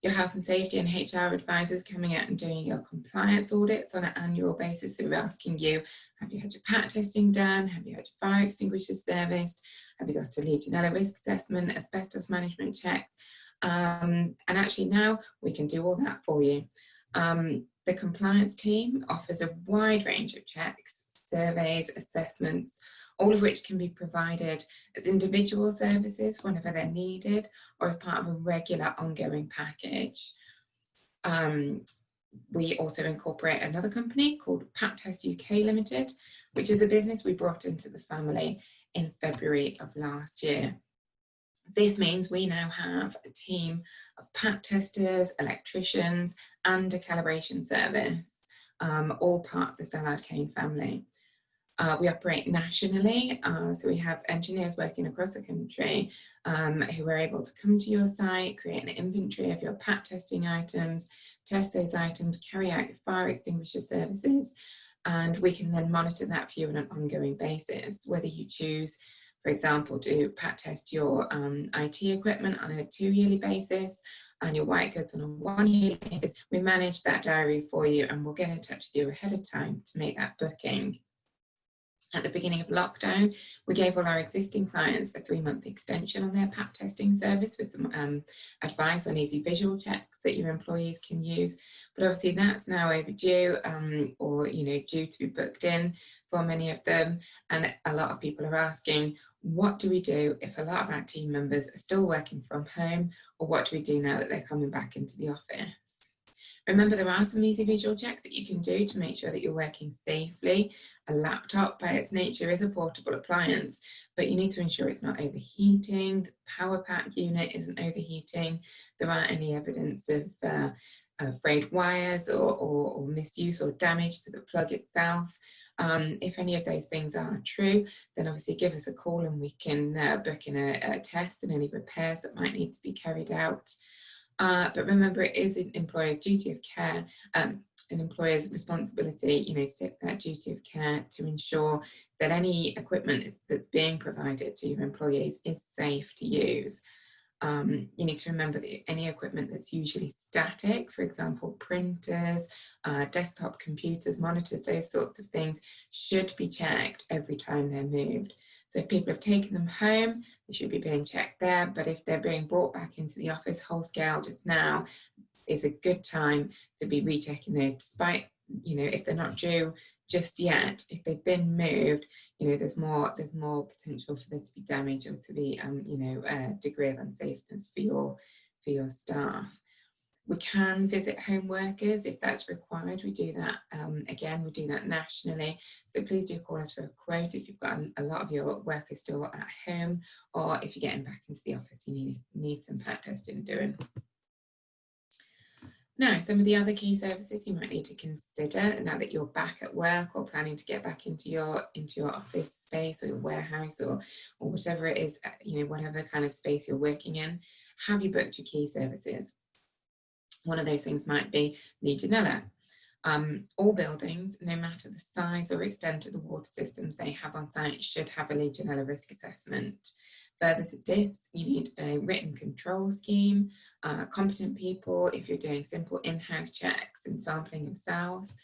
Your health and safety and HR advisors coming out and doing your compliance audits on an annual basis. So we're asking you, have you had your PAT testing done? Have you had your fire extinguishers serviced? Have you got a Legionella risk assessment, asbestos management checks? And actually now we can do all that for you. The compliance team offers a wide range of checks, surveys, assessments, all of which can be provided as individual services whenever they're needed, or as part of a regular ongoing package. We also incorporate another company called PAT Test UK Limited, which is a business we brought into the family in February of last year. This means we now have a team of PAT testers, electricians, and a calibration service, all part of the Salad Cane family. We operate nationally, so we have engineers working across the country who are able to come to your site, create an inventory of your PAT testing items, test those items, carry out your fire extinguisher services, and we can then monitor that for you on an ongoing basis, whether you choose, for example, to pat test your IT equipment on a 2-yearly basis and your white goods on a 1-yearly basis. We manage that diary for you, and we'll get in touch with you ahead of time to make that booking. At the beginning of lockdown, we gave all our existing clients a 3-month extension on their PAP testing service with some advice on easy visual checks that your employees can use. But obviously that's now overdue, or due to be booked in for many of them. And a lot of people are asking, what do we do if a lot of our team members are still working from home, or what do we do now that they're coming back into the office? Remember, there are some easy visual checks that you can do to make sure that you're working safely. A laptop, by its nature, is a portable appliance, but you need to ensure it's not overheating, the power pack unit isn't overheating, there aren't any evidence of frayed wires or misuse or damage to the plug itself. If any of those things are true, then obviously give us a call and we can book in a test and any repairs that might need to be carried out. But remember, it is an employer's duty of care, an employer's responsibility, to take that duty of care to ensure that any equipment that's being provided to your employees is safe to use. You need to remember that any equipment that's usually static, for example, printers, desktop computers, monitors, those sorts of things, should be checked every time they're moved. So if people have taken them home, they should be being checked there. But if they're being brought back into the office whole scale just now, it's a good time to be rechecking those, despite, if they're not due just yet. If they've been moved, there's more potential for there to be damage or to be, a degree of unsafeness for your staff. We can visit home workers if that's required. We do that, again, we do that nationally. So please do call us for a quote if you've got a lot of your workers still at home, or if you're getting back into the office, you need some PAP testing doing. Now, some of the other key services you might need to consider now that you're back at work or planning to get back into your office space or your warehouse or whatever it is, whatever kind of space you're working in. Have you booked your key services? One of those things might be Legionella. All buildings, no matter the size or extent of the water systems they have on site, should have a Legionella risk assessment. Further to this, you need a written control scheme, competent people if you're doing simple in-house checks and sampling yourselves.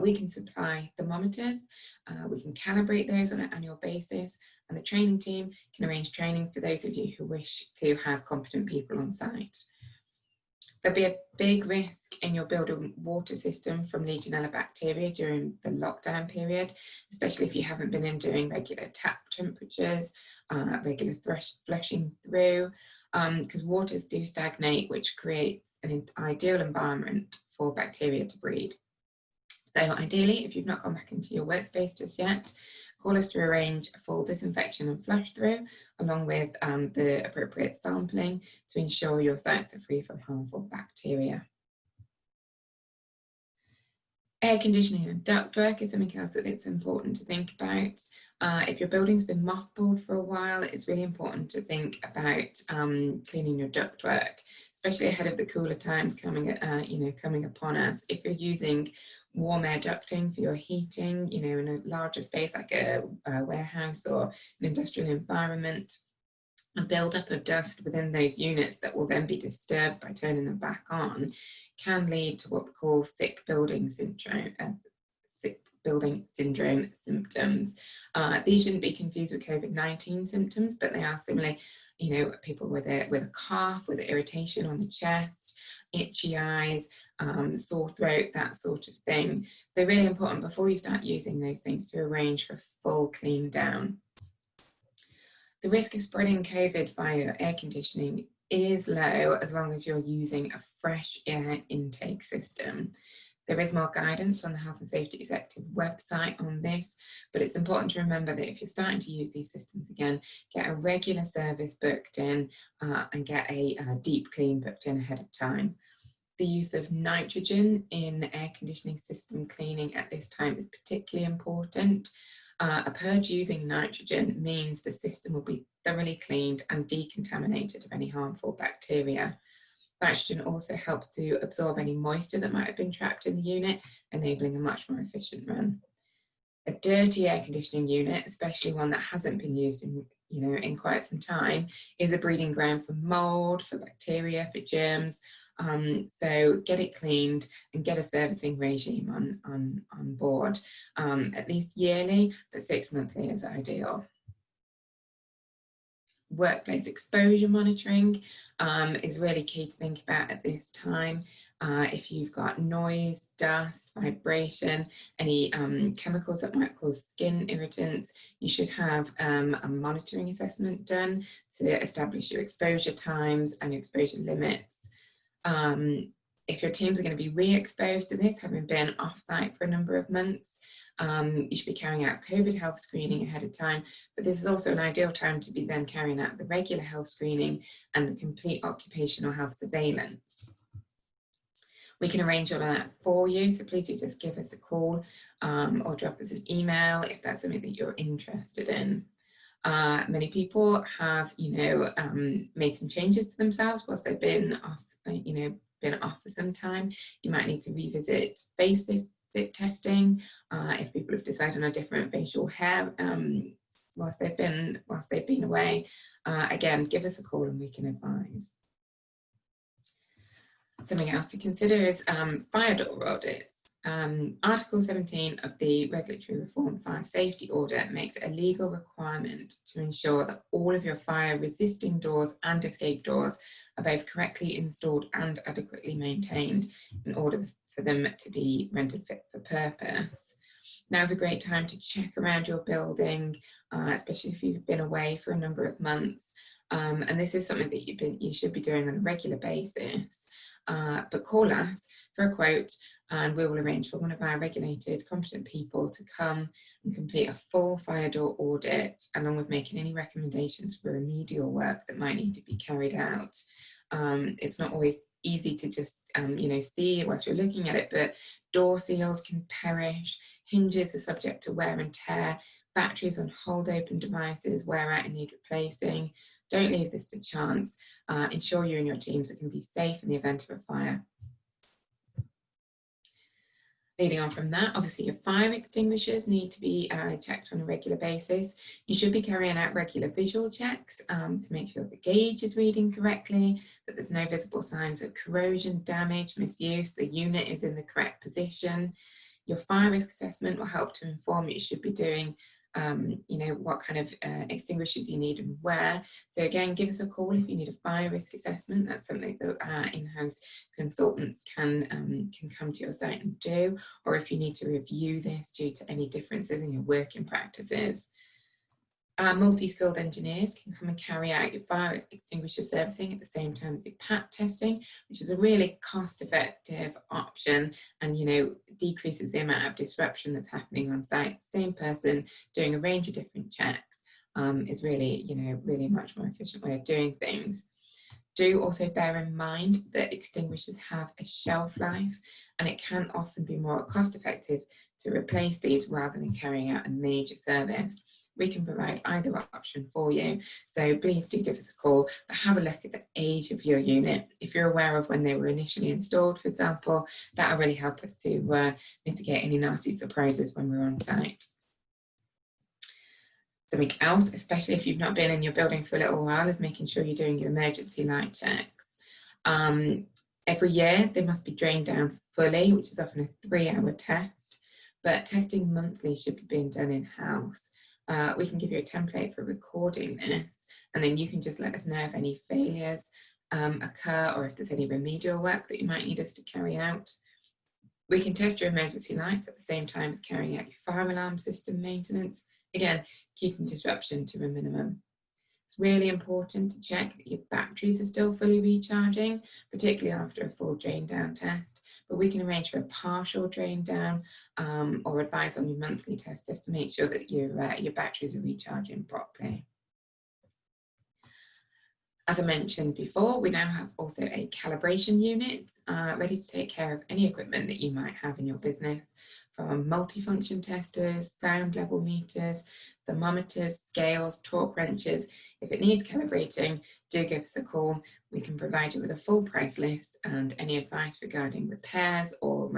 We can supply thermometers, we can calibrate those on an annual basis, and the training team can arrange training for those of you who wish to have competent people on site. There'll be a big risk in your building water system from Legionella bacteria during the lockdown period, especially if you haven't been in doing regular tap temperatures, regular flushing through, because waters do stagnate, which creates an ideal environment for bacteria to breed. So ideally, if you've not gone back into your workspace just yet, call us to arrange a full disinfection and flush through, along with the appropriate sampling to ensure your sites are free from harmful bacteria. Air conditioning and ductwork is something else that it's important to think about. If your building's been mothballed for a while, it's really important to think about cleaning your ductwork, especially ahead of the cooler times coming upon us. If you're using warm air ducting for your heating, in a larger space like a warehouse or an industrial environment, a buildup of dust within those units that will then be disturbed by turning them back on can lead to what we call sick building syndrome symptoms. These shouldn't be confused with COVID-19 symptoms, but they are similarly, people with a cough, with irritation on the chest, itchy eyes, sore throat, that sort of thing. So really important before you start using those things to arrange for a full clean down. The risk of spreading COVID via air conditioning is low as long as you're using a fresh air intake system. There is more guidance on the Health and Safety Executive website on this, but it's important to remember that if you're starting to use these systems again, get a regular service booked in and get a deep clean booked in ahead of time. The use of nitrogen in air conditioning system cleaning at this time is particularly important. A purge using nitrogen means the system will be thoroughly cleaned and decontaminated of any harmful bacteria. Nitrogen also helps to absorb any moisture that might have been trapped in the unit, enabling a much more efficient run. A dirty air conditioning unit, especially one that hasn't been used in quite some time, is a breeding ground for mold, for bacteria, for germs. So get it cleaned and get a servicing regime on board, at least yearly, but 6 monthly is ideal. Workplace exposure monitoring is really key to think about at this time. If you've got noise, dust, vibration, any chemicals that might cause skin irritants, you should have a monitoring assessment done to establish your exposure times and your exposure limits. If your teams are going to be re-exposed to this, having been off-site for a number of months, you should be carrying out COVID health screening ahead of time, but this is also an ideal time to be then carrying out the regular health screening and the complete occupational health surveillance. We can arrange all of that for you, so please do just give us a call or drop us an email if that's something that you're interested in. Many people have, made some changes to themselves whilst they've been off, been off for some time. You might need to revisit face fit testing if people have decided on a different facial hair whilst they've been away. Again, give us a call and we can advise. Something else to consider is fire door audits. Article 17 of the Regulatory Reform Fire Safety Order makes it a legal requirement to ensure that all of your fire resisting doors and escape doors are both correctly installed and adequately maintained in order for them to be rendered fit for purpose. Now's a great time to check around your building, especially if you've been away for a number of months. And this is something that you should be doing on a regular basis. But call us for a quote and we will arrange for one of our regulated, competent people to come and complete a full fire door audit, along with making any recommendations for remedial work that might need to be carried out. It's not always easy to just, see whilst you're looking at it, but door seals can perish, hinges are subject to wear and tear, batteries on hold open devices wear out and need replacing. Don't leave this to chance. Ensure you and your teams are going to be safe in the event of a fire. Leading on from that, obviously your fire extinguishers need to be checked on a regular basis. You should be carrying out regular visual checks to make sure the gauge is reading correctly, that there's no visible signs of corrosion, damage, misuse, the unit is in the correct position. Your fire risk assessment will help to inform you should be doing what kind of extinguishers you need and where. So again, give us a call if you need a fire risk assessment. That's something that our in-house consultants can come to your site and do, or if you need to review this due to any differences in your working practices. Our multi-skilled engineers can come and carry out your fire extinguisher servicing at the same time as your PAT testing, which is a really cost-effective option and, decreases the amount of disruption that's happening on site. Same person doing a range of different checks is really, really much more efficient way of doing things. Do also bear in mind that extinguishers have a shelf life and it can often be more cost-effective to replace these rather than carrying out a major service. We can provide either option for you. So please do give us a call, but have a look at the age of your unit. If you're aware of when they were initially installed, for example, that will really help us to mitigate any nasty surprises when we're on site. Something else, especially if you've not been in your building for a little while, is making sure you're doing your emergency light checks. Every year they must be drained down fully, which is often a 3-hour test, but testing monthly should be being done in-house. We can give you a template for recording this, and then you can just let us know if any failures occur or if there's any remedial work that you might need us to carry out. We can test your emergency lights at the same time as carrying out your fire alarm system maintenance, again, keeping disruption to a minimum. It's really important to check that your batteries are still fully recharging, particularly after a full drain down test, but we can arrange for a partial drain down or advise on your monthly test just to make sure that your batteries are recharging properly. As I mentioned before, we now have also a calibration unit ready to take care of any equipment that you might have in your business, from multifunction testers, sound level meters, thermometers, scales, torque wrenches. If it needs calibrating, do give us a call. We can provide you with a full price list and any advice regarding repairs or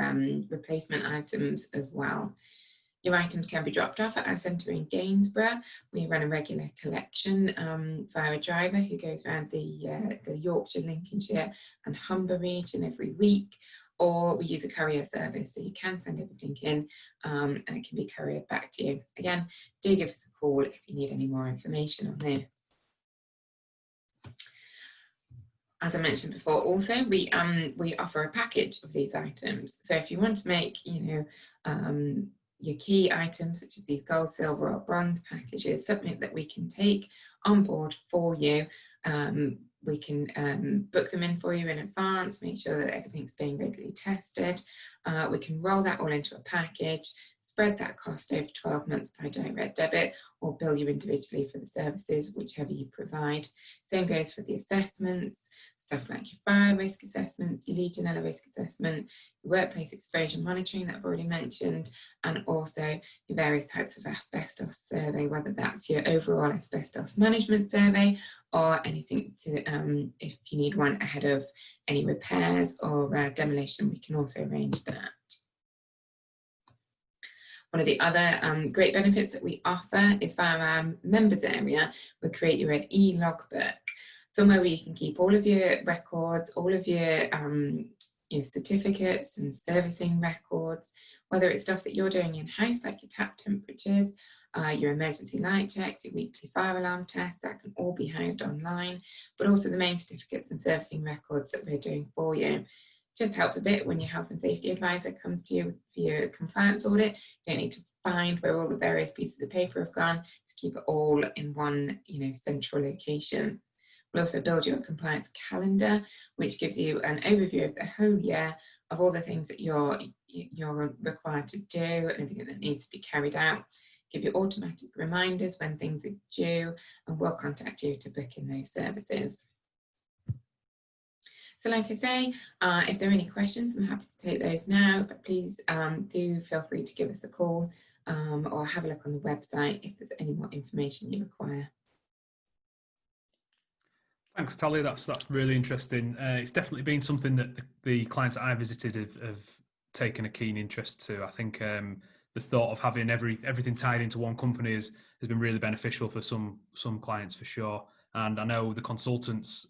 replacement items as well. Your items can be dropped off at our centre in Gainsborough. We run a regular collection via a driver who goes around the Yorkshire, Lincolnshire and Humber region every week, or we use a courier service, so you can send everything in and it can be couriered back to you. Again, do give us a call if you need any more information on this. As I mentioned before, also we offer a package of these items. So if you want to make, your key items such as these gold, silver or bronze packages, something that we can take on board for you. We can book them in for you in advance, make sure that everything's being regularly tested. We can roll that all into a package, spread that cost over 12 months by direct debit, or bill you individually for the services, whichever you provide. Same goes for the assessments, stuff like your fire risk assessments, your Legionella risk assessment, your workplace exposure monitoring that I've already mentioned, and also your various types of asbestos survey, whether that's your overall asbestos management survey or anything to, if you need one ahead of any repairs or demolition, we can also arrange that. One of the other great benefits that we offer is via our members area. We create you an e-logbook, somewhere where you can keep all of your records, all of your certificates and servicing records, whether it's stuff that you're doing in-house, like your tap temperatures, your emergency light checks, your weekly fire alarm tests, that can all be housed online, but also the main certificates and servicing records that we're doing for you. Just helps a bit when your health and safety advisor comes to you for your compliance audit. You don't need to find where all the various pieces of paper have gone. Just keep it all in one, central location. We'll also build you a compliance calendar, which gives you an overview of the whole year of all the things that you're required to do and everything that needs to be carried out. Give you automatic reminders when things are due, and we'll contact you to book in those services. So like I say, if there are any questions, I'm happy to take those now, but please do feel free to give us a call or have a look on the website if there's any more information you require. Thanks, Tally. That's really interesting. It's definitely been something that the clients that I visited have taken a keen interest to. I think the thought of having everything tied into one company has been really beneficial for some clients for sure. And I know the consultants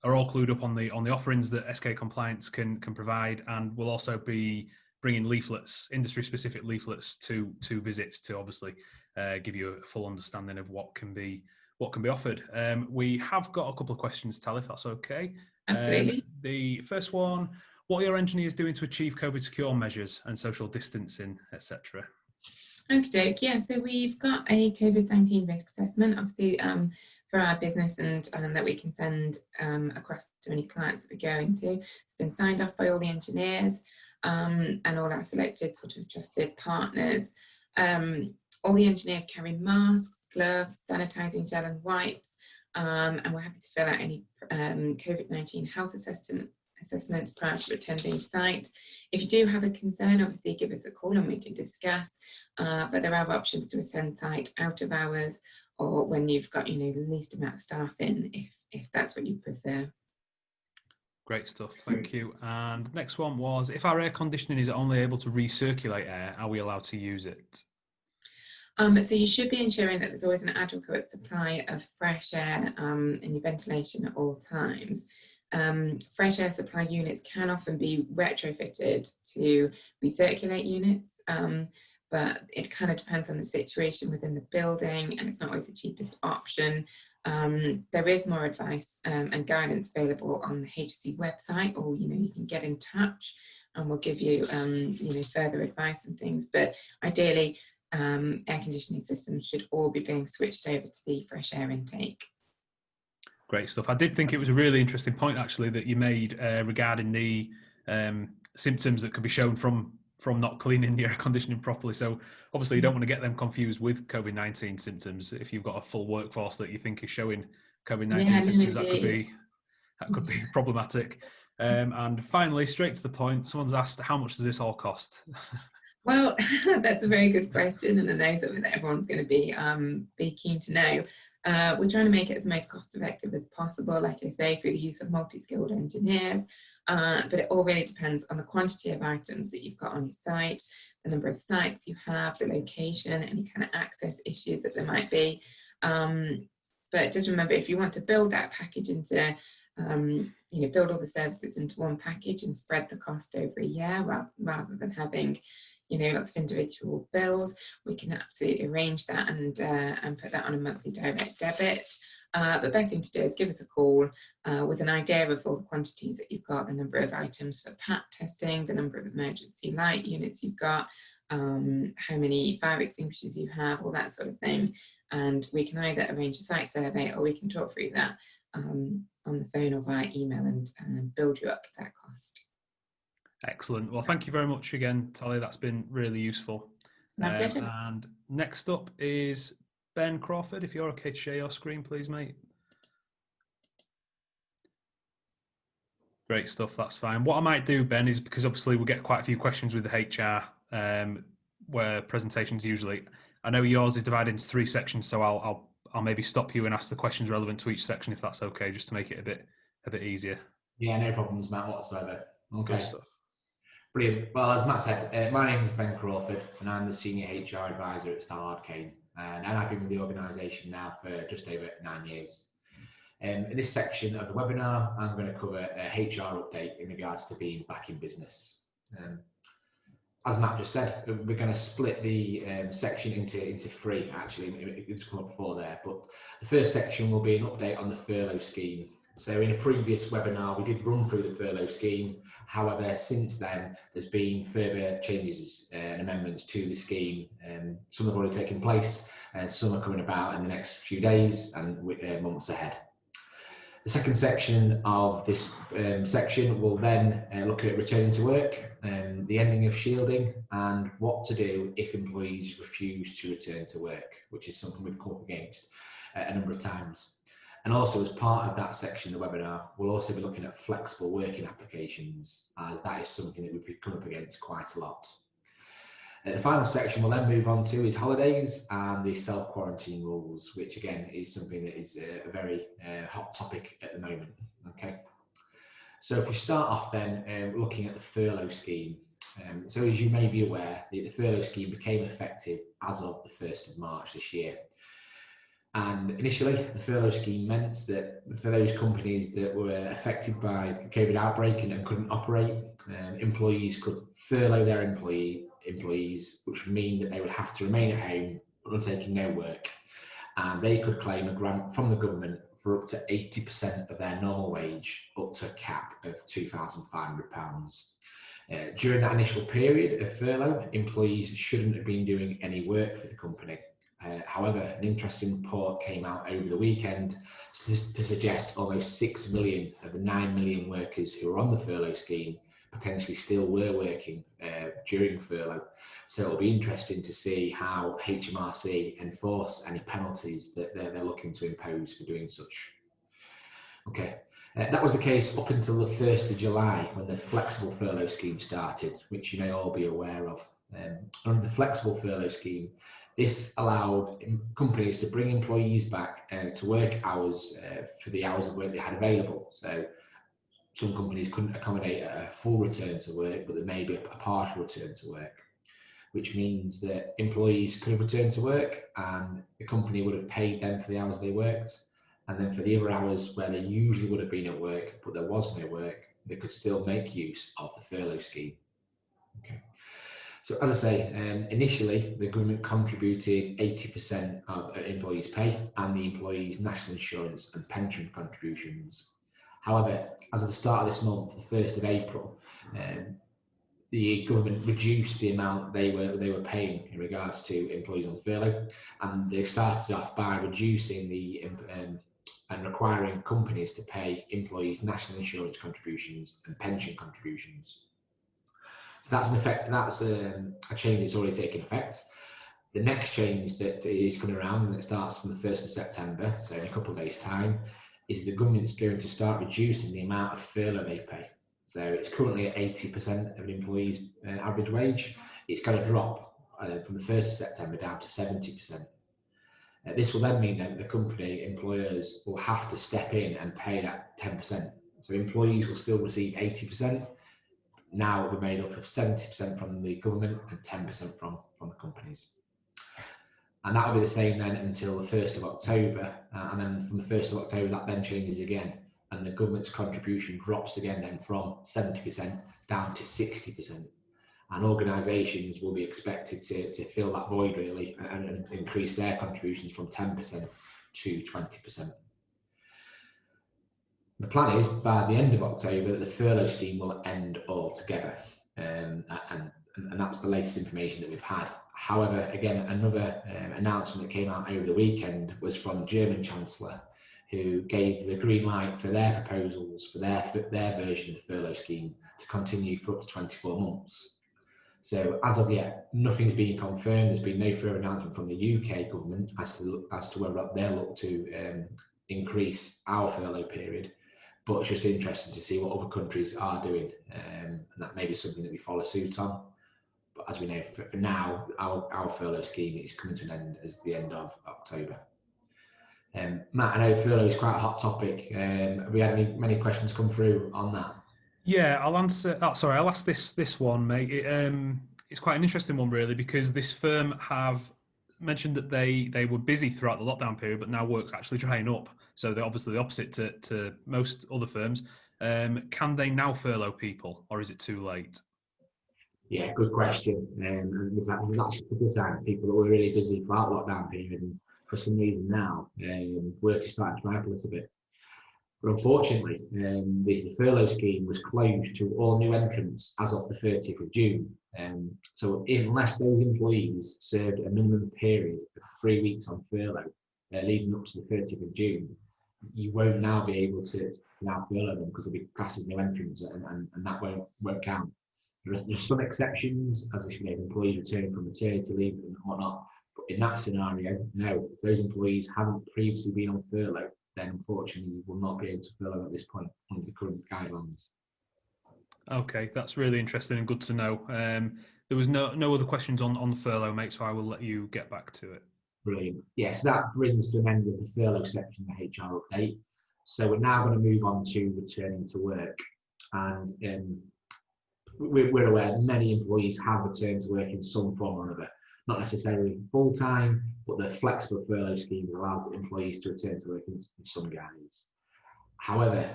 are all clued up on the offerings that SK Compliance can provide, and will also be bringing leaflets, industry-specific leaflets to visits to obviously give you a full understanding of what can be offered. We have got a couple of questions, Tal, if that's okay. Absolutely. The first one: what are your engineers doing to achieve COVID secure measures and social distancing, etc.? Okay, yeah. So we've got a COVID-19 risk assessment, obviously, for our business and that we can send across to any clients that we're going to. It's been signed off by all the engineers and all our selected sort of trusted partners. All the engineers carry masks, gloves, sanitizing gel and wipes, and we're happy to fill out any COVID-19 health assessments prior to attending site. If you do have a concern, obviously give us a call and we can discuss, but there are options to attend site out of hours or when you've got the least amount of staff in, if that's what you prefer. Great stuff, thank you. And next one was, if our air conditioning is only able to recirculate air, are we allowed to use it? So you should be ensuring that there's always an adequate supply of fresh air in your ventilation at all times. Fresh air supply units can often be retrofitted to recirculate units, but it kind of depends on the situation within the building, and it's not always the cheapest option. There is more advice and guidance available on the HSE website, or you can get in touch and we'll give you further advice and things. But ideally, air conditioning systems should all be being switched over to the fresh air intake. Great stuff. I did think it was a really interesting point actually that you made regarding the symptoms that could be shown from not cleaning the air conditioning properly. So obviously you don't want to get them confused with COVID-19 symptoms if you've got a full workforce that you think is showing COVID-19 Yeah, no, symptoms, indeed. that could be problematic. And finally, straight to the point, someone's asked, how much does this all cost? Well, that's a very good question, and I know something that everyone's going to be keen to know. We're trying to make it as most cost effective as possible, like I say, through the use of multi-skilled engineers, but it all really depends on the quantity of items that you've got on your site, the number of sites you have, the location, any kind of access issues that there might be. But just remember, if you want to build that package into, build all the services into one package and spread the cost over a year rather than having, lots of individual bills, we can absolutely arrange that and put that on a monthly direct debit. The best thing to do is give us a call with an idea of all the quantities that you've got, the number of items for PAT testing, the number of emergency light units you've got, how many fire extinguishers you have, all that sort of thing. And we can either arrange a site survey or we can talk through that on the phone or via email and build you up that cost. Excellent. Well, thank you very much again, Tali. That's been really useful. My pleasure. And next up is Ben Crawford. If you're okay to share your screen, please, mate. Great stuff. That's fine. What I might do, Ben, is because obviously we'll get quite a few questions with the HR, where presentations usually. I know yours is divided into 3 sections, so I'll maybe stop you and ask the questions relevant to each section if that's okay, just to make it a bit easier. Yeah, no problems, Matt, whatsoever. Okay. Good stuff. Brilliant. Well, as Matt said, my name is Ben Crawford and I'm the Senior HR Advisor at Stallard Kane. And I've been with the organisation now for just over 9 years. In this section of the webinar, I'm going to cover a HR update in regards to being back in business. As Matt just said, we're going to split the section into 3, actually. It's come up before there, but the first section will be an update on the furlough scheme. So in a previous webinar, we did run through the furlough scheme. However, since then, there's been further changes and amendments to the scheme. Some have already taken place, and some are coming about in the next few days and months ahead. The second section of this section will then look at returning to work, the ending of shielding, and what to do if employees refuse to return to work, which is something we've come up against a number of times. And also, as part of that section of the webinar, we'll also be looking at flexible working applications, as that is something that we've come up against quite a lot. The final section we'll then move on to is holidays and the self-quarantine rules, which again is something that is a very hot topic at the moment. Okay, so if we start off then looking at the furlough scheme. So as you may be aware, the furlough scheme became effective as of the 1st of March this year. And initially, the furlough scheme meant that for those companies that were affected by the COVID outbreak and couldn't operate, employees could furlough their employees, which would mean that they would have to remain at home undertaking no work. And they could claim a grant from the government for up to 80% of their normal wage, up to a cap of £2,500. During that initial period of furlough, employees shouldn't have been doing any work for the company. However, an interesting report came out over the weekend to suggest almost 6 million of the 9 million workers who are on the furlough scheme potentially still were working during furlough. So it'll be interesting to see how HMRC enforce any penalties that they're looking to impose for doing such. Okay, that was the case up until the 1st of July when the flexible furlough scheme started, which you may all be aware of. Under the flexible furlough scheme, this allowed companies to bring employees back to work hours for the hours of work they had available. So some companies couldn't accommodate a full return to work, but there may be a partial return to work, which means that employees could have returned to work and the company would have paid them for the hours they worked. And then for the other hours where they usually would have been at work, but there was no work, they could still make use of the furlough scheme. Okay. So as I say, initially the government contributed 80% of employees' pay and the employees' national insurance and pension contributions. However, as of the start of this month, the 1st of April, the government reduced the amount they were paying in regards to employees on furlough, and they started off by reducing the and requiring companies to pay employees' national insurance contributions and pension contributions. So that's an effect. That's a change that's already taken effect. The next change that is coming around, and it starts from the 1st of September, so in a couple of days' time, is the government's going to start reducing the amount of furlough they pay. So it's currently at 80% of an employee's average wage. It's going to drop from the 1st of September down to 70%. This will then mean that the company employers will have to step in and pay that 10%. So employees will still receive 80%. Now it will be made up of 70% from the government and 10% from the companies. And that will be the same then until the 1st of October. And then from the 1st of October, that then changes again. And the government's contribution drops again then from 70% down to 60%. And organisations will be expected to fill that void really and increase their contributions from 10% to 20%. The plan is by the end of October that the furlough scheme will end altogether. And that's the latest information that we've had. However, again, another announcement that came out over the weekend was from the German Chancellor, who gave the green light for their proposals for their version of the furlough scheme to continue for up to 24 months. So as of yet, nothing's been confirmed. There's been no further announcement from the UK government as to whether they'll look to increase our furlough period. But it's just interesting to see what other countries are doing, and that may be something that we follow suit on. But as we know, for now, our furlough scheme is coming to an end as the end of October. Matt, I know furlough is quite a hot topic. Have we had many questions come through on that? Yeah, I'll answer. I'll ask this one, mate. It's quite an interesting one, really, because this firm have mentioned that they were busy throughout the lockdown period, but now work's actually drying up. So they're obviously the opposite to most other firms. Can they now furlough people, or is it too late? Yeah, good question. And we've actually a couple of times people that were really busy throughout the lockdown period, and for some reason now work is starting to dry up a little bit. But unfortunately, the furlough scheme was closed to all new entrants as of the 30th of June. So unless those employees served a minimum period of 3 weeks on furlough leading up to the 30th of June, you won't now be able to now furlough them because they'll be classed as new entrants, and that won't count. There's some exceptions, as if employees returning from maternity leave and whatnot. But in that scenario, no, if those employees haven't previously been on furlough, then unfortunately you will not be able to furlough at this point under the current guidelines. Okay, that's really interesting and good to know. There was no other questions on the furlough, mate, so I will let you get back to it. Brilliant. Yes, that brings to an end of the furlough section of the HR update. So we're now going to move on to returning to work. And we're aware that many employees have returned to work in some form or another, not necessarily full-time, but the flexible furlough scheme allowed employees to return to work in some guise. However,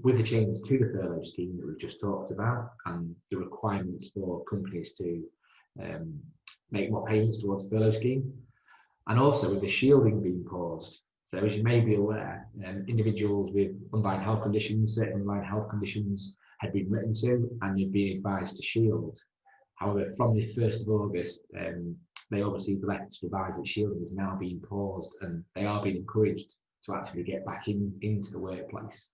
with the changes to the furlough scheme that we've just talked about and the requirements for companies to make more payments towards the furlough scheme, and also with the shielding being paused. So as you may be aware, individuals with underlying health conditions, certain underlying health conditions had been written to and had been advised to shield. However, from the 1st of August, they all received a letter to advise that shielding is now being paused and they are being encouraged to actually get back into the workplace.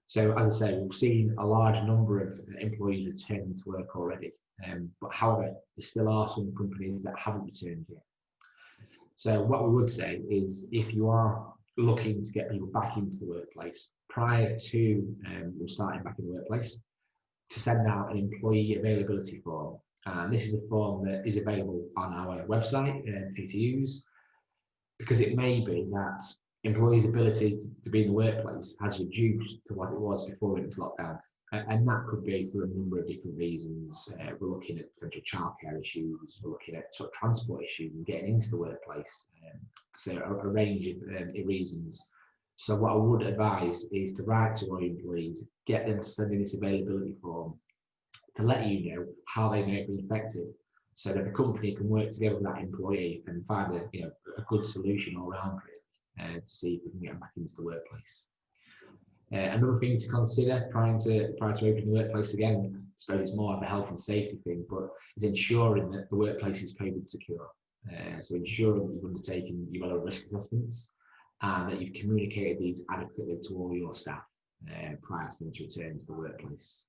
So as I say, we've seen a large number of employees returning to work already. But however, there still are some companies that haven't returned yet. So what we would say is if you are looking to get people back into the workplace prior to them starting back in the workplace, to send out an employee availability form. And this is a form that is available on our website for you to use, because it may be that employees' ability to be in the workplace has reduced to what it was before it went into lockdown. And that could be for a number of different reasons. We're looking at potential childcare issues, we're looking at sort of transport issues and getting into the workplace. So a range of reasons. So what I would advise is to write to our employees, get them to send in this availability form to let you know how they may have been affected, so that the company can work together with that employee and find a good solution all around it to see if we can get them back into the workplace. Another thing to consider prior to opening the workplace again, I suppose it's more of a health and safety thing, but is ensuring that the workplace is COVID secure. So ensuring that you've undertaken your relevant risk assessments and that you've communicated these adequately to all your staff prior to them to return to the workplace.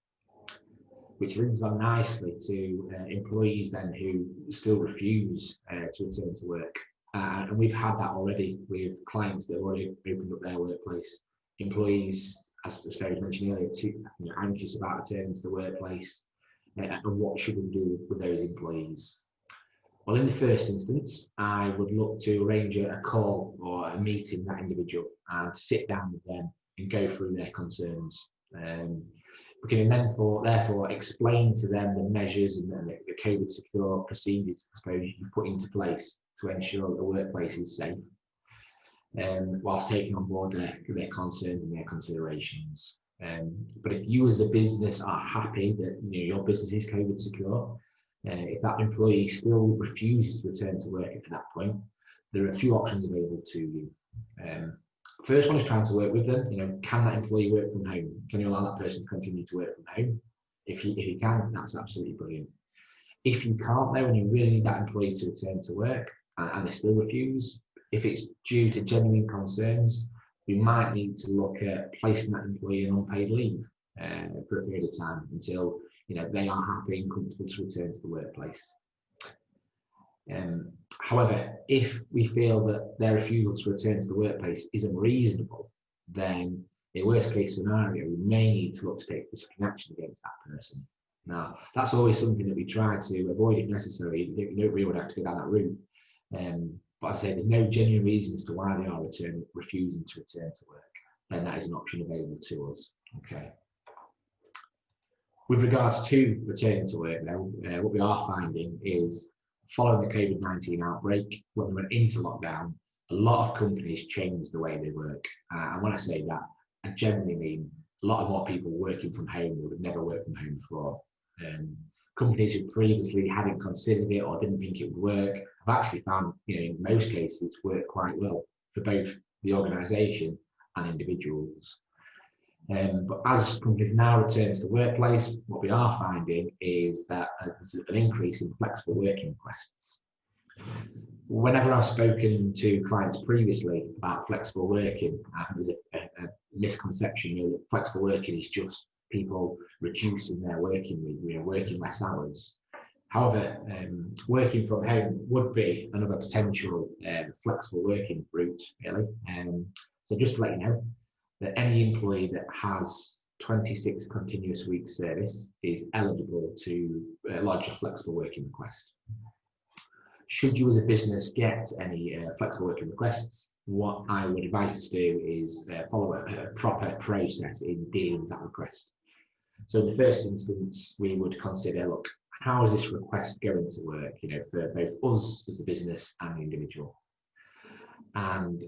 which leads on nicely to employees then who still refuse to return to work. And we've had that already with clients that have already opened up their workplace. Employees, as Sherry mentioned earlier, anxious about returning to the workplace, and what should we do with those employees? Well, in the first instance, I would look to arrange a call or a meeting with that individual and to sit down with them and go through their concerns. We can then therefore explain to them the measures and the COVID secure procedures, I suppose, you've put into place to ensure that the workplace is safe, whilst taking on board their concerns and their considerations. But if you as a business are happy that your business is COVID secure, if that employee still refuses to return to work at that point, there are a few options available to you. First one is trying to work with them. Can that employee work from home? Can you allow that person to continue to work from home? If you can, that's absolutely brilliant. If you can't, though, and you really need that employee to return to work and they still refuse, if it's due to genuine concerns, we might need to look at placing that employee on unpaid leave for a period of time until they are happy and comfortable to return to the workplace. However, if we feel that their refusal to return to the workplace is unreasonable, then in worst case scenario, we may need to look to take disciplinary action against that person. Now, that's always something that we try to avoid if necessary. You don't really have to go down that route. But I say there's no genuine reason as to why they are refusing to return to work. Then that is an option available to us. Okay. With regards to returning to work now, what we are finding is following the COVID-19 outbreak, when we went into lockdown, a lot of companies changed the way they work. And when I say that, I generally mean a lot more people working from home who would never worked from home before. Companies who previously hadn't considered it or didn't think it would work have actually found, in most cases, it's worked quite well for both the organisation and individuals. But as companies now return to the workplace, what we are finding is that there's an increase in flexible working requests. Whenever I've spoken to clients previously about flexible working, there's a misconception that flexible working is just people reducing their working week, working less hours. However, working from home would be another potential flexible working route, really. So just to let you know, that any employee that has 26 continuous weeks service is eligible to lodge a flexible working request. Should you as a business get any flexible working requests, what I would advise you to do is follow a proper process in dealing with that request. So in the first instance, we would consider, look, how is this request going to work, for both us as the business and the individual? And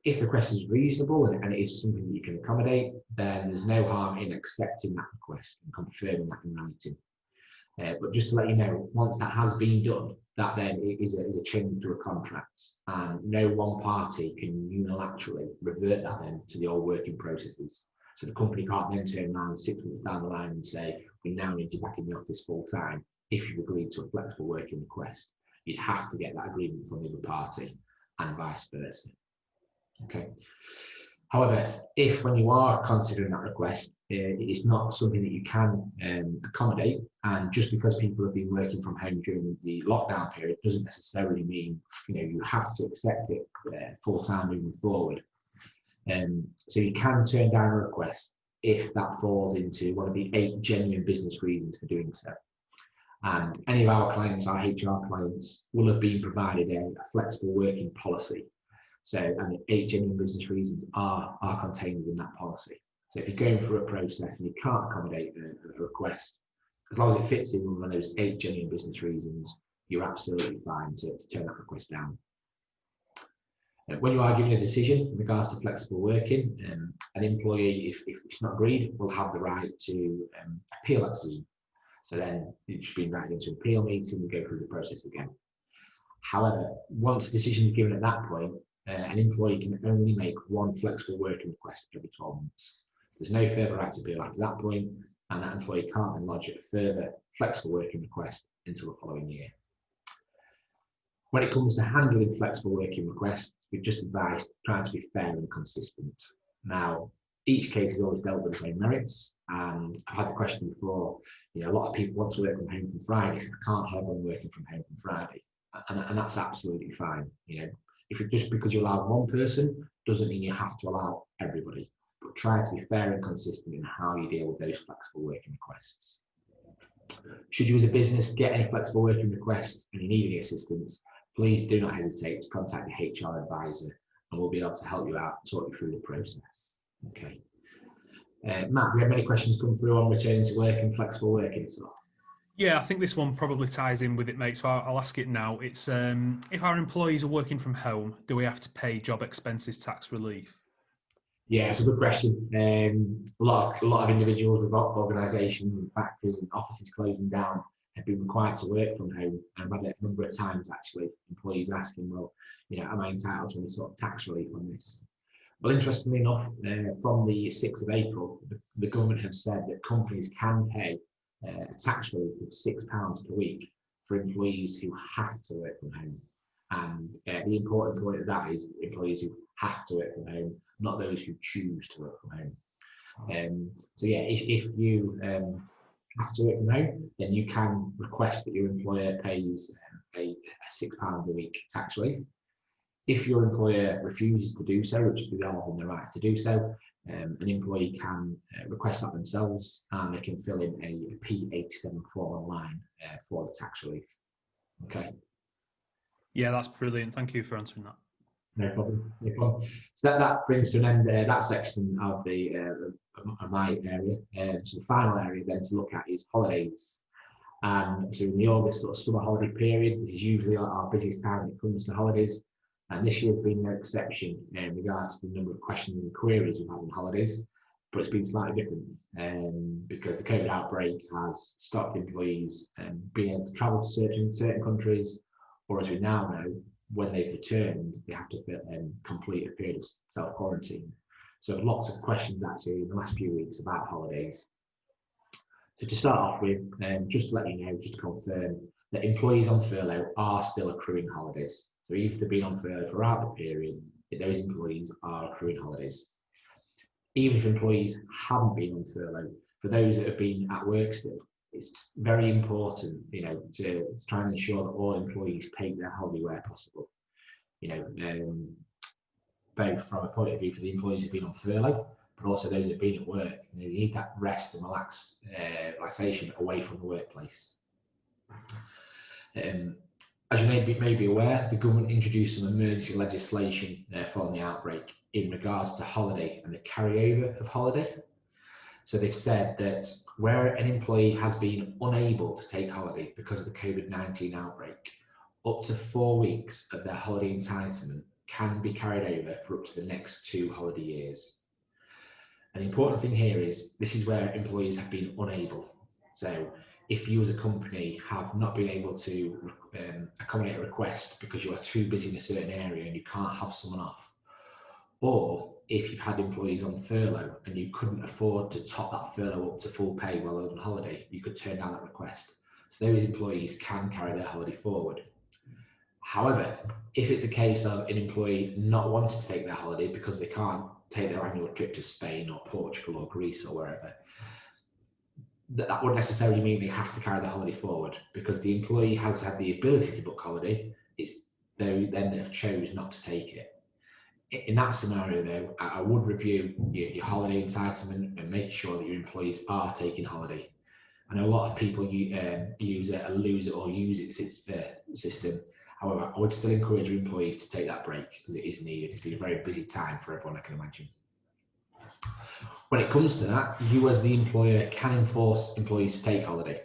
if the request is reasonable and it is something that you can accommodate, then there's no harm in accepting that request and confirming that in writing. But just to let you know, once that has been done, that then is a change to a contract, and no one party can unilaterally revert that then to the old working processes. So the company can't then turn around 6 months down the line and say, we now need you back in the office full time if you've agreed to a flexible working request. You'd have to get that agreement from the other party and vice versa. Okay. However, if when you are considering that request, it is not something that you can accommodate, and just because people have been working from home during the lockdown period doesn't necessarily mean you have to accept it full time moving forward. So you can turn down a request if that falls into one of the 8 genuine business reasons for doing so. And any of our clients, our HR clients, will have been provided a flexible working policy. So, and the 8 genuine business reasons are contained within that policy. So if you're going through a process and you can't accommodate a request, as long as it fits in one of those 8 genuine business reasons, you're absolutely fine to turn that request down. When you are given a decision in regards to flexible working, an employee, if it's not agreed, will have the right to appeal that decision. So then it should be invited into an appeal meeting and go through the process again. However, once a decision is given at that point, an employee can only make one flexible working request every 12 months. So there's no further right to appeal after that point, and that employee can't then lodge a further flexible working request until the following year. When it comes to handling flexible working requests, we've just advised trying to be fair and consistent. Now, Each case is always dealt with the same merits, and I've had the question before, a lot of people want to work from home from Friday. I can't have them working from home from Friday, and that's absolutely fine. If it just because you allow one person doesn't mean you have to allow everybody, but try to be fair and consistent in how you deal with those flexible working requests. Should you as a business get any flexible working requests and you need any assistance, please do not hesitate to contact your HR advisor, and we'll be able to help you out and talk you through the process. Okay. Matt, do we have any questions come through on returning to work and flexible working? Yeah, I think this one probably ties in with it, mate. So I'll ask it now. It's if our employees are working from home, do we have to pay job expenses tax relief? Yeah, it's a good question. A lot of individuals with organisations and factories and offices closing down have been required to work from home. And I've had a number of times actually employees asking, well, am I entitled to any sort of tax relief on this? Well, interestingly enough, from the 6th of April, the government have said that companies can pay a tax relief of £6 per week for employees who have to work from home. And the important point of that is employees who have to work from home, not those who choose to work from home. So yeah, if you have to work from home, then you can request that your employer pays a £6 a week tax relief. If your employer refuses to do so, which they are within the right to do so, an employee can request that themselves, and they can fill in a P87 form online for the tax relief. Okay. Yeah, that's brilliant. Thank you for answering that. No problem. No problem. So that brings to an end that section of of my area. So the final area then to look at is holidays. So in the August sort of summer holiday period, this is usually our busiest time when it comes to holidays. And this year has been no exception in regards to the number of questions and queries we've had on holidays, but it's been slightly different because the COVID outbreak has stopped employees being able to travel to certain countries, or as we now know, when they've returned, they have to complete a period of self-quarantine. So lots of questions actually in the last few weeks about holidays. So to start off with, just to let you know, just to confirm, that employees on furlough are still accruing holidays. So even if they've been on furlough throughout the period, those employees are accruing holidays. Even if employees haven't been on furlough, for those that have been at work still, it's very important, to try and ensure that all employees take their holiday where possible. Both from a point of view for the employees who've been on furlough, but also those that have been at work. You need that rest and relaxation away from the workplace. As you may be aware, the government introduced some emergency legislation following the outbreak in regards to holiday and the carryover of holiday. So they've said that where an employee has been unable to take holiday because of the COVID-19 outbreak, up to 4 weeks of their holiday entitlement can be carried over for up to the next 2 holiday years. And the important thing here is this is where employees have been unable. So if you as a company have not been able to accommodate a request because you are too busy in a certain area and you can't have someone off, or if you've had employees on furlough and you couldn't afford to top that furlough up to full pay while they're on holiday, you could turn down that request. So those employees can carry their holiday forward. However, if it's a case of an employee not wanting to take their holiday because they can't take their annual trip to Spain or Portugal or Greece or wherever, that wouldn't necessarily mean they have to carry the holiday forward, because the employee has had the ability to book holiday. It's they then have chose not to take it. In that scenario, though, I would review your holiday entitlement and make sure that your employees are taking holiday. I know a lot of people use a lose it or use it system. However, I would still encourage your employees to take that break because it is needed. It's been a very busy time for everyone, I can imagine. When it comes to that, you as the employer can enforce employees to take holiday.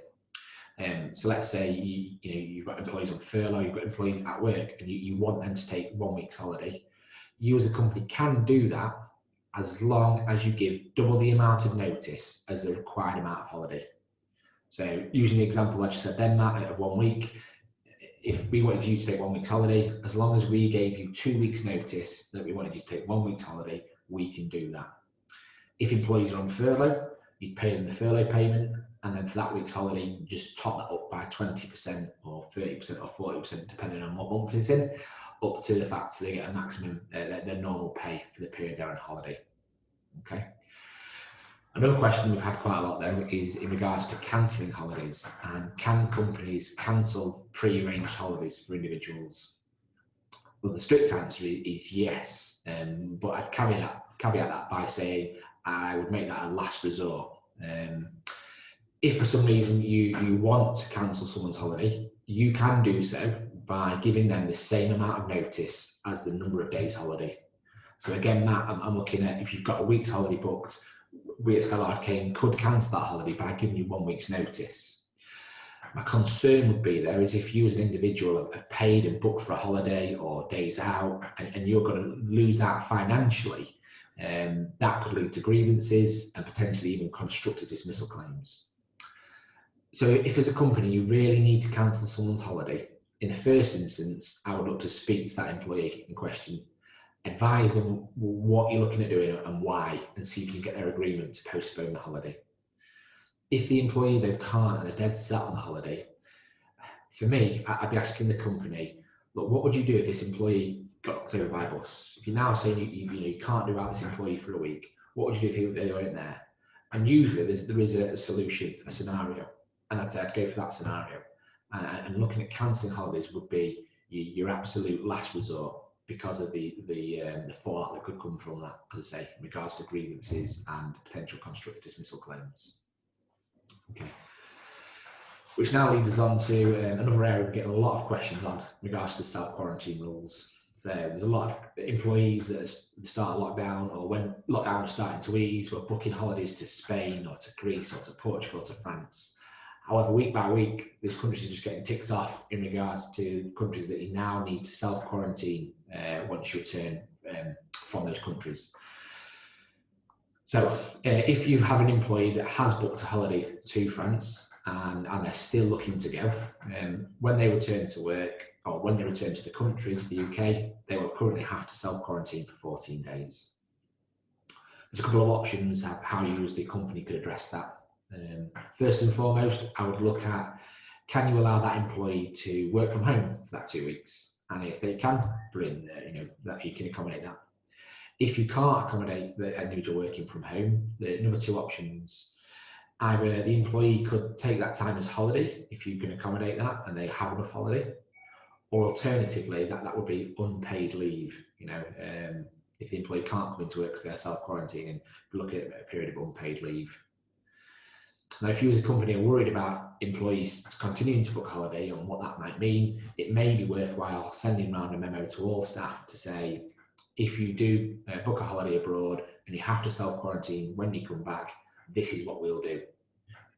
So let's say you've got employees on furlough, you've got employees at work, and you want them to take 1 week's holiday. You as a company can do that as long as you give double the amount of notice as the required amount of holiday. So using the example I just said then, Matt, of 1 week, if we wanted you to take 1 week's holiday, as long as we gave you 2 weeks notice that we wanted you to take 1 week's holiday, we can do that. If employees are on furlough, you'd pay them the furlough payment, and then for that week's holiday, you just top that up by 20% or 30% or 40%, depending on what month it's in, up to the fact that they get a maximum, their normal pay for the period they're on holiday. Okay. Another question we've had quite a lot though is in regards to cancelling holidays, and can companies cancel pre-arranged holidays for individuals? Well, the strict answer is yes, but I'd caveat that by saying I would make that a last resort. If for some reason you want to cancel someone's holiday, you can do so by giving them the same amount of notice as the number of days holiday. So again, Matt, I'm looking at if you've got a week's holiday booked, we at Stella Arcane could cancel that holiday by giving you 1 week's notice. My concern would be there is if you as an individual have paid and booked for a holiday or days out and you're going to lose out financially, that could lead to grievances and potentially even constructive dismissal claims. So if as a company you really need to cancel someone's holiday, in the first instance, I would look to speak to that employee in question, advise them what you're looking at doing and why, and see if you can get their agreement to postpone the holiday. If the employee though can't and they're dead set on the holiday, for me, I'd be asking the company, look, what would you do if this employee got knocked over by a bus? If you're now saying you can't do without this employee for a week, what would you do if they weren't there? And usually there is a solution, a scenario, and I'd go for that scenario. And looking at cancelling holidays would be your absolute last resort because of the fallout that could come from that, as I say, in regards to grievances and potential constructive dismissal claims. Okay. Which now leads us on to another area we're getting a lot of questions on in regards to the self-quarantine rules. So there's a lot of employees that at the start of lockdown or when lockdown was starting to ease were booking holidays to Spain or to Greece or to Portugal or to France. However, week by week, these countries are just getting ticked off in regards to countries that you now need to self-quarantine once you return from those countries. So if you have an employee that has booked a holiday to France and they're still looking to go, when they return to work or when they return to the country, to the UK, they will currently have to self-quarantine for 14 days. There's a couple of options of how you as the company could address that. First and foremost, I would look at, can you allow that employee to work from home for that 2 weeks? And if they can, brilliant, that you can accommodate that. If you can't accommodate the individual working from home, the another two options, either the employee could take that time as holiday, if you can accommodate that and they have enough holiday, or alternatively, that would be unpaid leave. If the employee can't come into work because they're self-quarantining, we're looking at a period of unpaid leave. Now, if you as a company are worried about employees continuing to book holiday and what that might mean, it may be worthwhile sending around a memo to all staff to say, if you do book a holiday abroad and you have to self-quarantine when you come back, this is what we'll do.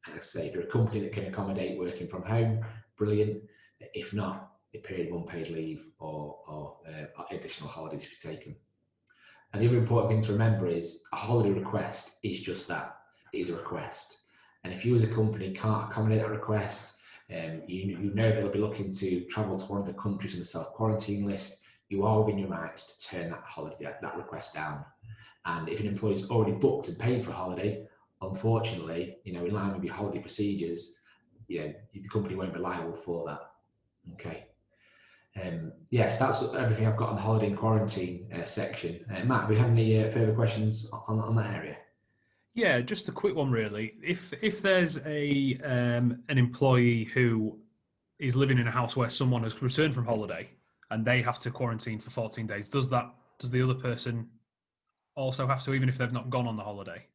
And I say, if you're a company that can accommodate working from home, brilliant. If not, a period of unpaid leave or additional holidays to be taken. And the other important thing to remember is a holiday request is just that, it is a request. And if you as a company can't accommodate that request, you know they'll be looking to travel to one of the countries on the self-quarantine list, you are within your rights to turn that holiday, that request down. And if an employee's already booked and paid for a holiday, unfortunately, in line with your holiday procedures, the company won't be liable for that. Okay. Yes, that's everything I've got on the holiday and quarantine section. Matt, do we have any further questions on that area? Yeah, just a quick one, really. If there's an employee who is living in a house where someone has returned from holiday and they have to quarantine for 14 days, does the other person also have to, even if they've not gone on the holiday?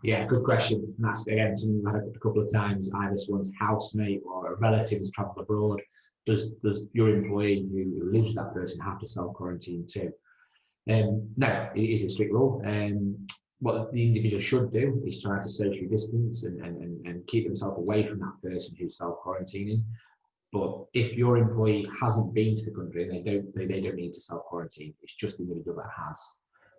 Yeah, good question. And that's again something I've had a couple of times. Either someone's housemate or a relative has travelled abroad. Does your employee who lives with that person have to self-quarantine too? No, it is a strict rule. What the individual should do is try to socially distance and keep themselves away from that person who's self-quarantining. But if your employee hasn't been to the country, and they don't need to self-quarantine. It's just the individual that has.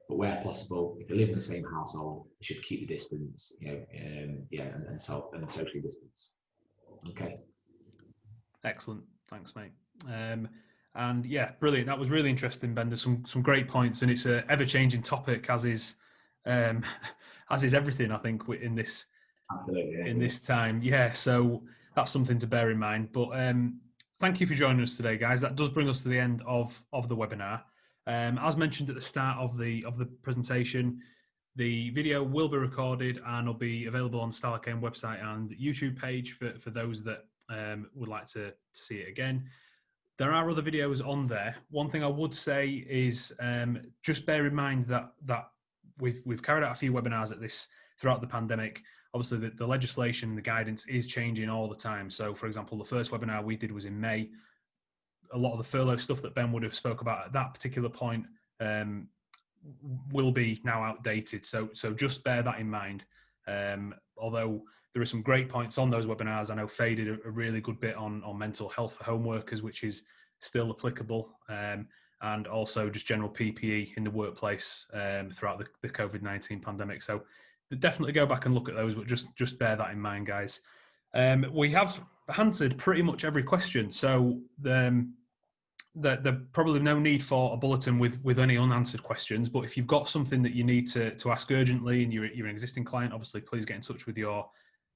But where possible, if they live in the same household, they should keep the distance, and socially distance. Okay. Excellent. Thanks, mate. And yeah, brilliant. That was really interesting, Ben. There's some great points, and it's an ever-changing topic, as is everything, I think, in this this time. Yeah, so that's something to bear in mind. But thank you for joining us today, guys. That does bring us to the end of the webinar. As mentioned at the start of the presentation, The video will be recorded and will be available on the Star Arcane website and YouTube page for those that would like to see it again. There are other videos on there. One thing I would say is just bear in mind that we've carried out a few webinars at this throughout the pandemic. Obviously, the legislation, the guidance is changing all the time. So, for example, the first webinar we did was in May. A lot of the furlough stuff that Ben would have spoke about at that particular point will be now outdated. So just bear that in mind. Although there are some great points on those webinars. I know Faye did a really good bit on mental health for home workers, which is still applicable, and also just general PPE in the workplace throughout the COVID-19 pandemic. So definitely go back and look at those, but just bear that in mind, guys. We have answered pretty much every question, so there probably no need for a bulletin with any unanswered questions. But if you've got something that you need to ask urgently and you're an existing client, obviously please get in touch with your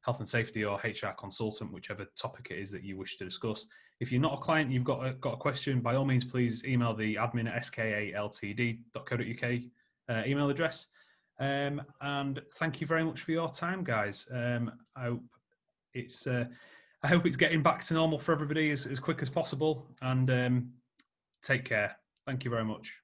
health and safety or HR consultant, whichever topic it is that you wish to discuss. If you're not a client, you've got a question, by all means, please email the admin@skaltd.co.uk email address. And thank you very much for your time, guys. I hope it's getting back to normal for everybody as quick as possible, and take care. Thank you very much.